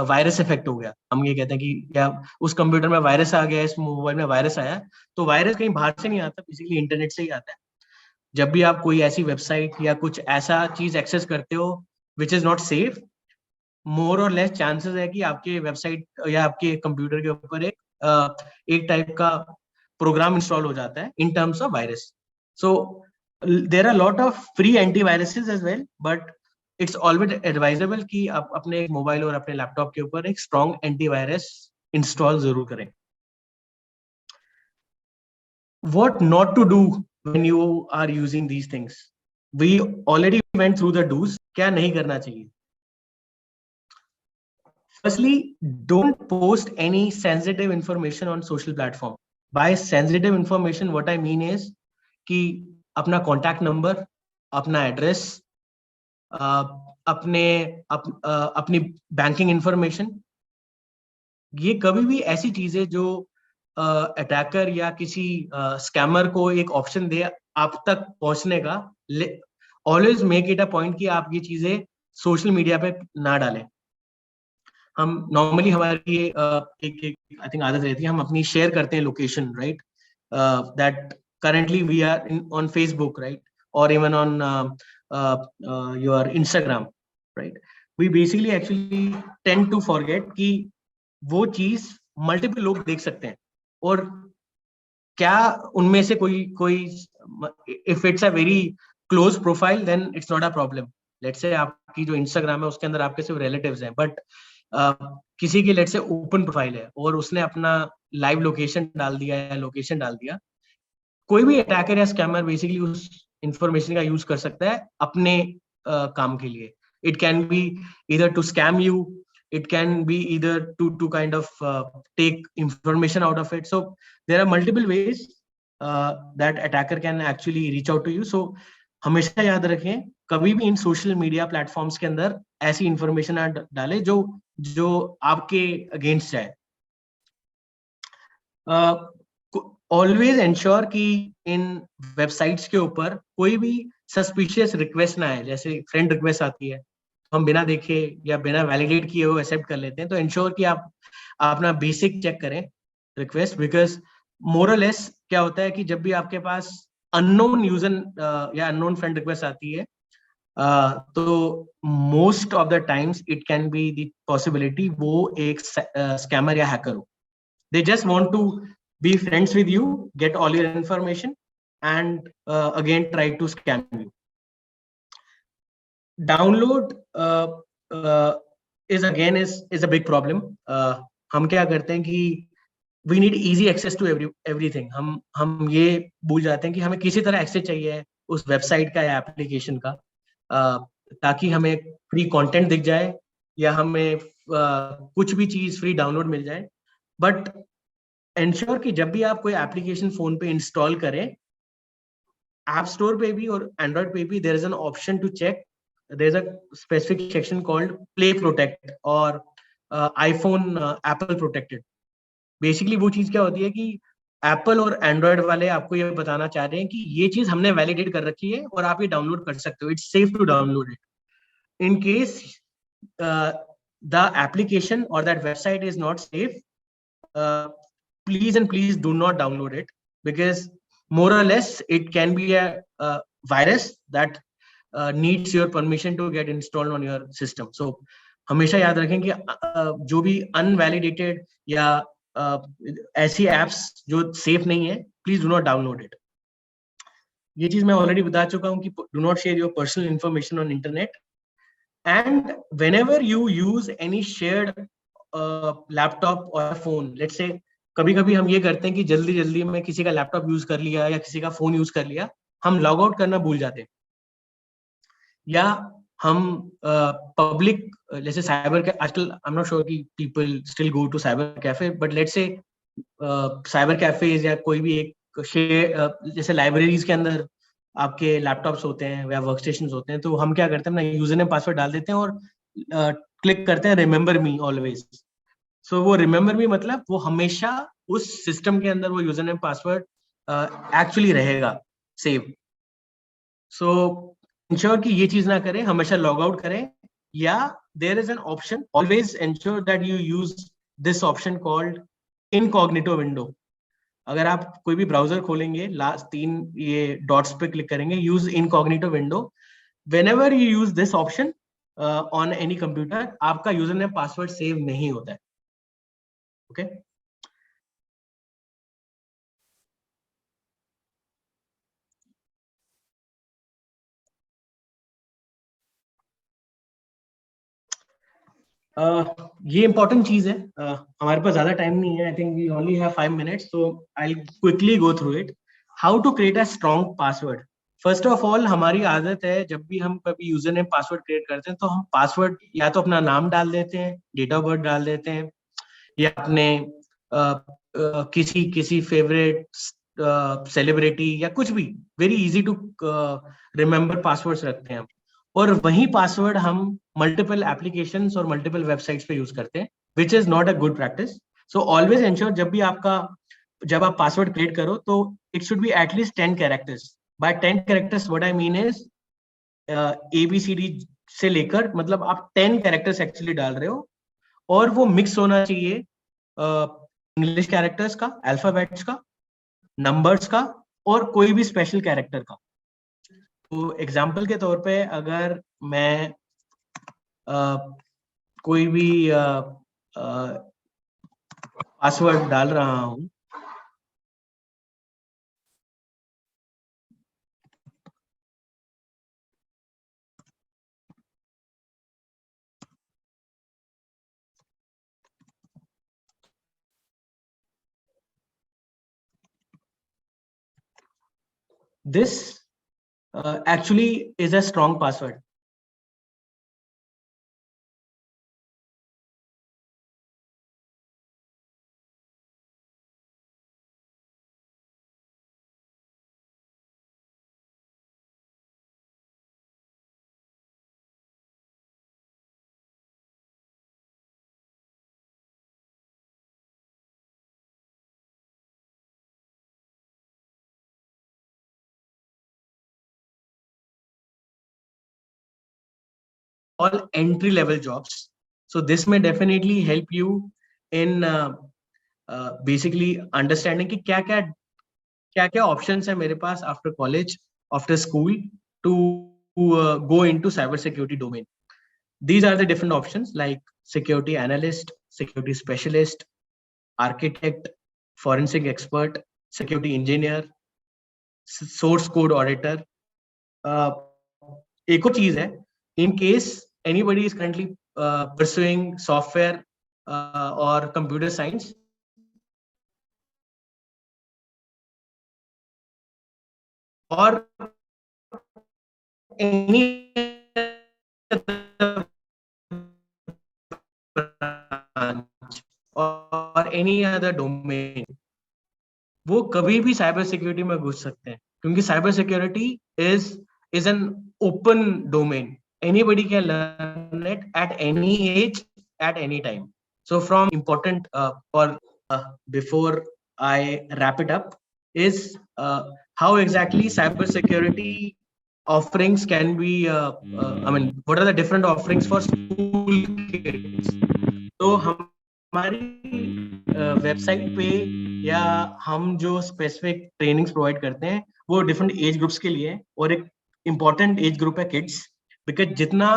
वायरस इफेक्ट हो गया. हम ये कहते हैं कि या उस कंप्यूटर में वायरस आ गया, इस मोबाइल में वायरस आया. तो वायरस कहीं बाहर से नहीं आता, बेसिकली इंटरनेट से ही आता है. जब भी आप कोई ऐसी वेबसाइट या कुछ ऐसा चीज एक्सेस करते हो विच इज नॉट सेफ, मोर और लेस चांसेस है कि आपके वेबसाइट या आपके कंप्यूटर के ऊपर एक टाइप का प्रोग्राम इंस्टॉल हो जाता है in terms of virus. So there are lot of free antiviruses as well, but it's always advisable कि आप अपने मोबाइल और अपने लैपटॉप के ऊपर एक स्ट्रॉन्ग एंटीवायरस इंस्टॉल जरूर करें. What not to do when you are using these things? We already went through the do's. क्या नहीं करना चाहिए? Firstly, don't post any sensitive information on social platform. By sensitive information, what I mean is कि अपना contact number, अपना address, अपनी banking information, ये कभी भी ऐसी चीजें जो अटैकर या किसी स्कैमर को एक ऑप्शन दे आप तक पहुंचने का, always make it a point कि आप ये चीजें सोशल मीडिया पे ना डालें. हम नॉर्मली हमारी एक आई थिंक आदत रहती है, हम अपनी शेयर करते हैं location, right, that currently we are on Facebook, right, और even on your Instagram, right. We basically actually tend to forget कि वो चीज मल्टीपल लोग देख सकते हैं, और क्या उनमें से कोई if it's a very close profile then it's not a problem. Let's say आपकी जो इंस्टाग्राम है उसके अंदर आपके सिर्फ रिलेटिव्स हैं, बट किसी की लेट्स से ओपन प्रोफाइल है और उसने अपना लाइव लोकेशन डाल दिया या लोकेशन डाल दिया, कोई भी अटैकर या स्कैमर बेसिकली उस इंफॉर्मेशन का यूज कर सकता है अपने काम के लिए. It can be either to scam you, it can be either to kind of take information out of it. So there are multiple ways that attacker can actually reach out to you. So हमेशा याद रखें, कभी भी इन सोशल मीडिया प्लेटफॉर्म्स के अंदर ऐसी इंफॉर्मेशन ना डालें जो आपके अगेंस्ट जाए. ऑलवेज इंश्योर कि इन वेबसाइट्स के ऊपर कोई भी सस्पिशियस रिक्वेस्ट ना आए. जैसे फ्रेंड रिक्वेस्ट आती है, हम बिना देखे या बिना वैलिडेट किए वो एक्सेप्ट कर लेते हैं. तो इंश्योर कि आप अपना बेसिक चेक करें रिक्वेस्ट, बिकॉज मोर और लेस क्या होता है कि जब भी आपके पास अननोन यूजर या अननोन फ्रेंड रिक्वेस्ट आती है, तो most of the times it can be the possibility वो एक स्कैमर या हैकर हो. They just want to be friends with you, get all your information and again try to scam you. Download is a big problem. हम क्या करते हैं कि we need easy access to everything. हम ये भूल जाते हैं कि हमें किसी तरह एक्सेस चाहिए उस वेबसाइट का या एप्लीकेशन का, ताकि हमें फ्री कंटेंट दिख जाए या हमें कुछ भी चीज फ्री डाउनलोड मिल जाए. बट एंश्योर कि जब भी आप कोई एप्लीकेशन फोन पे इंस्टॉल करें, ऐप स्टोर पे भी और एंड्रॉइड पे भी there is an option to check. There's a specific section called Play Protect or iPhone Apple Protected. Basically वो चीज क्या होती है कि Apple और Android वाले आपको ये बताना चाह रहे हैं कि ये चीज हमने वैलिडेट कर रखी है और आप ये डाउनलोड कर सकते हो. It's safe to download it. In case the application or that website is not safe, please do not download it, because more or less it can be a virus that needs your permission to get installed on your system. So हमेशा याद रखें कि जो भी अनवैलिडेटेड या ऐसी एप्स जो सेफ नहीं है, please do not download it. ये चीज मैं ऑलरेडी बता चुका हूँ कि do not share your personal information on internet. And whenever you use any shared laptop और फोन, लेट्स से कभी कभी हम ये करते हैं कि जल्दी जल्दी में किसी का लैपटॉप यूज कर लिया या किसी का फोन यूज कर लिया, हम लॉग आउट करना भूल जाते हैं, या हम पब्लिक जैसे साइबर के आजकल आई एम नॉट श्योर कि people still go to cyber cafe, but let's say cyber cafes या कोई भी एक शेयर जैसे लाइब्रेरीज के अंदर आपके लैपटॉप्स होते हैं या वर्क स्टेशन होते हैं, तो हम क्या करते हैं ना, यूजर नेम पासवर्ड डाल देते हैं और क्लिक करते हैं रिमेम्बर मी ऑलवेज। सो वो रिमेम्बर मी मतलब वो हमेशा उस सिस्टम के अंदर वो यूजर नेम पासवर्ड एक्चुअली रहेगा सेव। सो इंश्योर कि ये चीज ना करें, हमेशा लॉग आउट करें, या there is an option, always ensure that you use this option called incognito window. अगर आप कोई भी ब्राउजर खोलेंगे, लास्ट 3 ये डॉट्स पे क्लिक करेंगे, use incognito window. Whenever you use this option on any computer, आपका यूजर नेम पासवर्ड सेव नहीं होता है। ओके ये इंपॉर्टेंट चीज है। हमारे पास ज्यादा टाइम नहीं है, I think we only have 5 minutes, so I quickly go through it. How to create a strong password. First of all, हमारी आदत है जब भी हम कभी यूजर नेम पासवर्ड क्रिएट करते हैं, तो हम पासवर्ड या तो अपना नाम डाल देते हैं, डेट ऑफ बर्थ डाल देते हैं, या अपने किसी किसी फेवरेट सेलिब्रिटी या कुछ भी very easy to remember passwords रखते हैं हम। और वही पासवर्ड हम मल्टीपल एप्लीकेशंस और मल्टीपल वेबसाइट्स पे यूज करते हैं, which is not a good practice. So always ensure जब आप पासवर्ड क्रिएट करो तो it should be at least 10 characters. By 10 characters what I mean is ABCD से लेकर, मतलब आप 10 कैरेक्टर्स एक्चुअली डाल रहे हो, और वो मिक्स होना चाहिए इंग्लिश कैरेक्टर्स का, अल्फाबेट्स का, नंबर्स का, और कोई भी स्पेशल कैरेक्टर का। तो एग्जाम्पल के तौर पे अगर मैं कोई भी पासवर्ड डाल रहा हूं, this actually is a strong password. All entry level jobs. So this may definitely help you in basically understanding कि क्या क्या options है मेरे पास after college, after school to go into cyber security domain. These are the different options like security analyst, security specialist, architect, forensic expert, security engineer, source code auditor. एक और चीज है, in case anybody is currently pursuing software or computer science, or any branch or any other domain, वो कभी भी साइबर सिक्योरिटी में घुस सकते हैं, क्योंकि cyber security is an open domain. Anybody can learn it at any age, at any time. So from important before I wrap it up is how exactly cyber security offerings can be I mean, what are the different offerings for school kids. तो हमारी वेबसाइट पे या हम जो स्पेसिफिक ट्रेनिंग्स प्रोवाइड करते हैं वो डिफरेंट एज ग्रुप्स के लिए, और एक इम्पॉर्टेंट एज ग्रुप है किड्स, बिकॉज जितना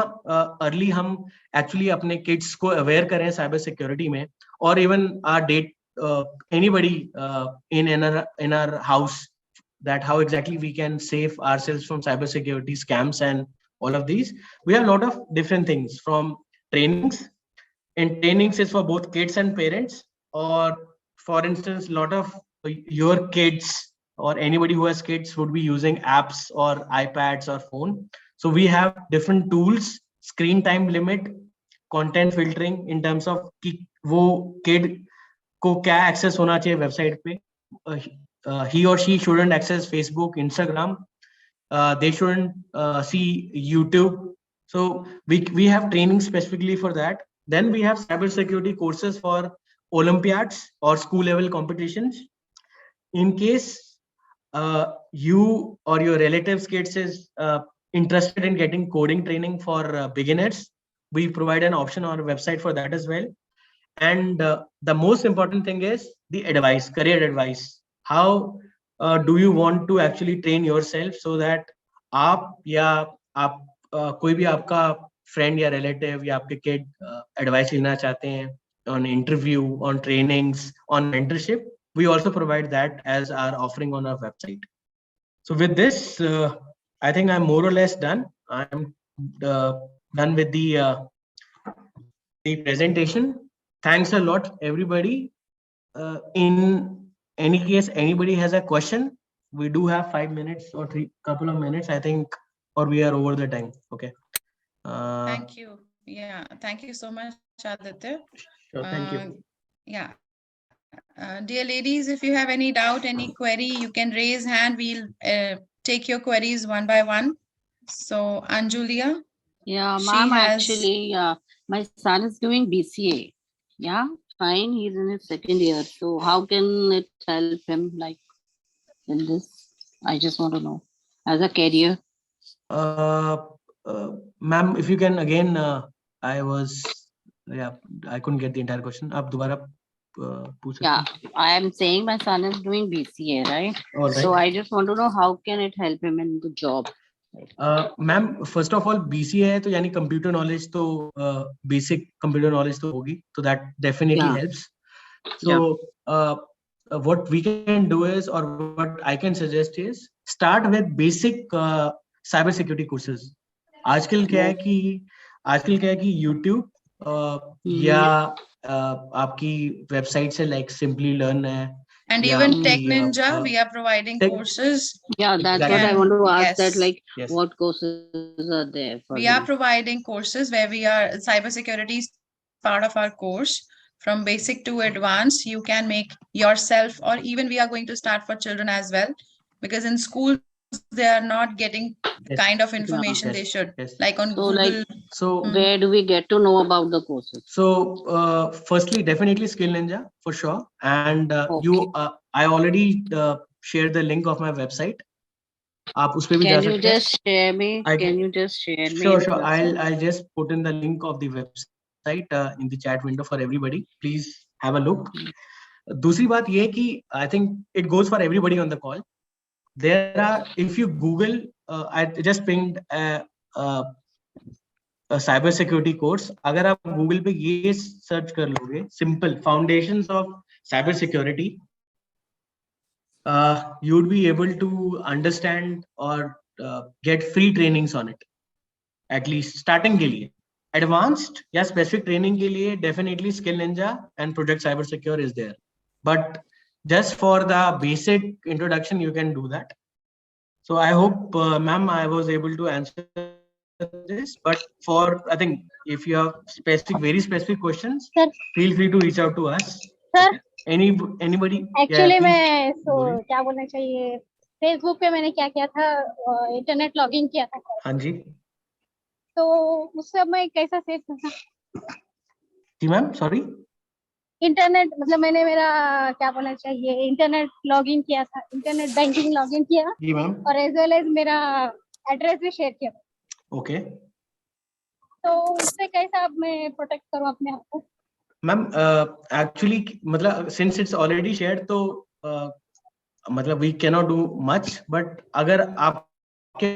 अर्ली हम एक्चुअली अपने किड्स को अवेयर करें साइबर सिक्योरिटी में, और even are date anybody in our house, that how exactly we can save ourselves from cyber security scams and all of these. We have a lot of different things from trainings, and trainings is for both kids and parents, or for instance, a lot of your kids or anybody who has kids would be using apps or iPads or phone. So we have different tools, screen time limit, content filtering in terms of कि वो kid को क्या access होना चाहिए website पे. He or she shouldn't access Facebook, Instagram. They shouldn't see YouTube. So we have training specifically for that. Then we have cybersecurity courses for Olympiads or school level competitions. In case you or your relatives kids is interested in getting coding training for beginners, we provide an option on our website for that as well. And the most important thing is the advice, career advice. How do you want to actually train yourself so that आप या आप कोई भी आपका friend या relative या आपके kid advice लेना चाहते हैं on interview, on trainings, on mentorship, we also provide that as our offering on our website. So with this, I think I'm more or less done. I'm done with the presentation. Thanks a lot, everybody. In any case, anybody has a question, we do have 5 minutes or couple of minutes, I think, or we are over the time. Okay. Thank you. Yeah, thank you so much, Aditya. Sure, thank you. Yeah. Dear ladies, if you have any doubt, any query, you can raise hand. We'll take your queries one by one. So, Anjulia. Yeah, ma'am, actually, my son is doing BCA. Yeah, fine. He's in his second year. So how can it help him like in this? I just want to know as a career. Ma'am, if you can again, I couldn't get the entire question. Aap dobara पूछ सकते हैं? Yeah, I am saying my son is doing BCA, right? All right. So I just want to know how can it help him in the job? Ma'am, first of all BCA है तो यानी कंप्यूटर नॉलेज तो बेसिक कंप्यूटर नॉलेज तो होगी, तो that definitely helps. So what we can do is, और what I can suggest is, start with basic cyber security courses. आजकल क्या है कि YouTube या आपकी वेबसाइट से लाइक सिंपली लर्न है. And even Tech Ninja, we are providing courses. Yeah, that's what I want to ask. Yes. That like what courses are there? We are providing courses where we are cybersecurity is part of our course. From basic to advanced, you can make yourself, or even we are going to start for children as well, because in schools they are not getting the kind of information they should. Like on Google. So where do we get to know about the courses? So firstly, definitely Skill Ninja for sure, and I already shared the link of my website. आप उस पे भी जा सकते हैं. Can you just share me? Can you just share me? Sure. I'll just put in the link of the website in the chat window for everybody. Please have a look. दूसरी बात ये कि I think it goes for everybody on the call. There are, if you Google, I just pinged a cyber security course. अगर आप Google पे ये सर्च कर लोगे, simple foundations of cyber security, you would be able to understand or get free trainings on it. At least starting के लिए. Advanced या specific training के लिए definitely Skill Ninja and Project Cyber Secure is there. But just for the basic introduction, you can do that. So I hope, ma'am, I was able to answer this. But for, I think, if you have very specific questions, sir, feel free to reach out to us. Sir, anybody? Actually, मैं क्या बोलना चाहिए, Facebook पे मैंने क्या किया था, इंटरनेट लॉगिन किया था. हाँ जी. तो उससे मैं कैसा सेव करता? जी मैम, सॉरी. इंटरनेट मतलब मैंने मेरा क्या बोलना चाहिए, इंटरनेट लॉगिन किया था, इंटरनेट बैंकिंग लॉगिन किया जी मैम, और एज वेल एज मेरा एड्रेस भी शेयर किया. ओके. तो उससे कैसा अब मैं प्रोटेक्ट करूं अपने आप को? मैम एक्चुअली मतलब सिंस इट्स ऑलरेडी शेयर्ड तो मतलब we can not do much, but अगर आपके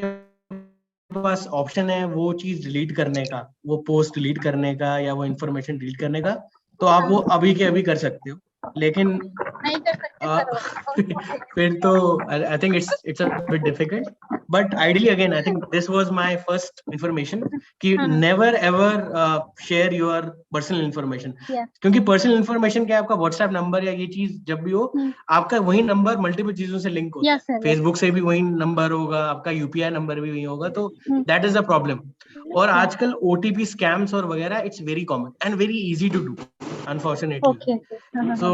पास ऑप्शन है वो चीज डिलीट करने का, वो पोस्ट डिलीट करने का या वो इंफॉर्मेशन डिलीट करने का, तो आप वो अभी के अभी कर सकते हो। लेकिन नहीं कर सकते सर फिर तो I think it's a bit difficult, but ideally again I think this was my first information कि हाँ। Never ever share your personal information. Yeah. क्योंकि पर्सनल इंफॉर्मेशन क्या है, आपका व्हाट्सएप नंबर या ये चीज जब भी हो, आपका वही नंबर मल्टीपल चीजों से लिंक होता है। Yes, sir. फेसबुक से भी वही नंबर होगा, आपका यूपीआई नंबर भी वही होगा, तो दैट इज द प्रॉब्लम। और आजकल ओटीपी स्कैम्स और वगैरह it's very common and very easy to do unfortunately. Okay. So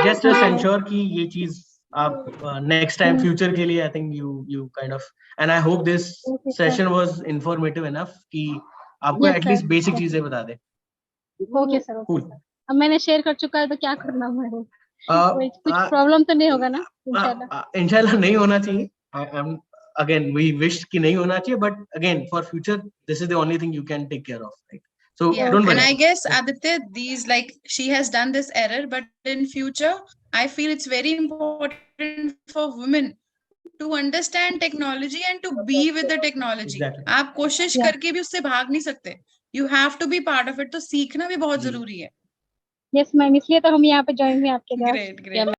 just ensure कि ये चीज आप नेक्स्ट टाइम फ्यूचर के लिए I think you kind of, and I hope this Okay, sir. Session was informative enough कि आपको Yes, at least sir. Basic Yes. चीजें बता दे। Okay sir, okay Cool. Sir. अब मैंने शेयर कर चुका है तो क्या करना है? कोई कुछ Uh, प्रॉब्लम तो नहीं होगा ना? इंशाल्लाह। इंशाल्लाह नहीं होना चाहिए। अगेन वी विश कि नहीं होना चाहिए, but again for future this is the only thing you can take care of, right? So Yeah, don't and worry. I guess Aditya, these like she has done this error, but in future, I feel it's very important for women to understand technology and to be with the technology. Exactly. आप कोशिश Yeah. करके भी उससे भाग नहीं सकते. You have to be part of it. तो सीखना भी बहुत जी। जरूरी है. यस मैम, इसलिए तो हम यहाँ पे ज्वाइन हुए आपके साथ। Great, great.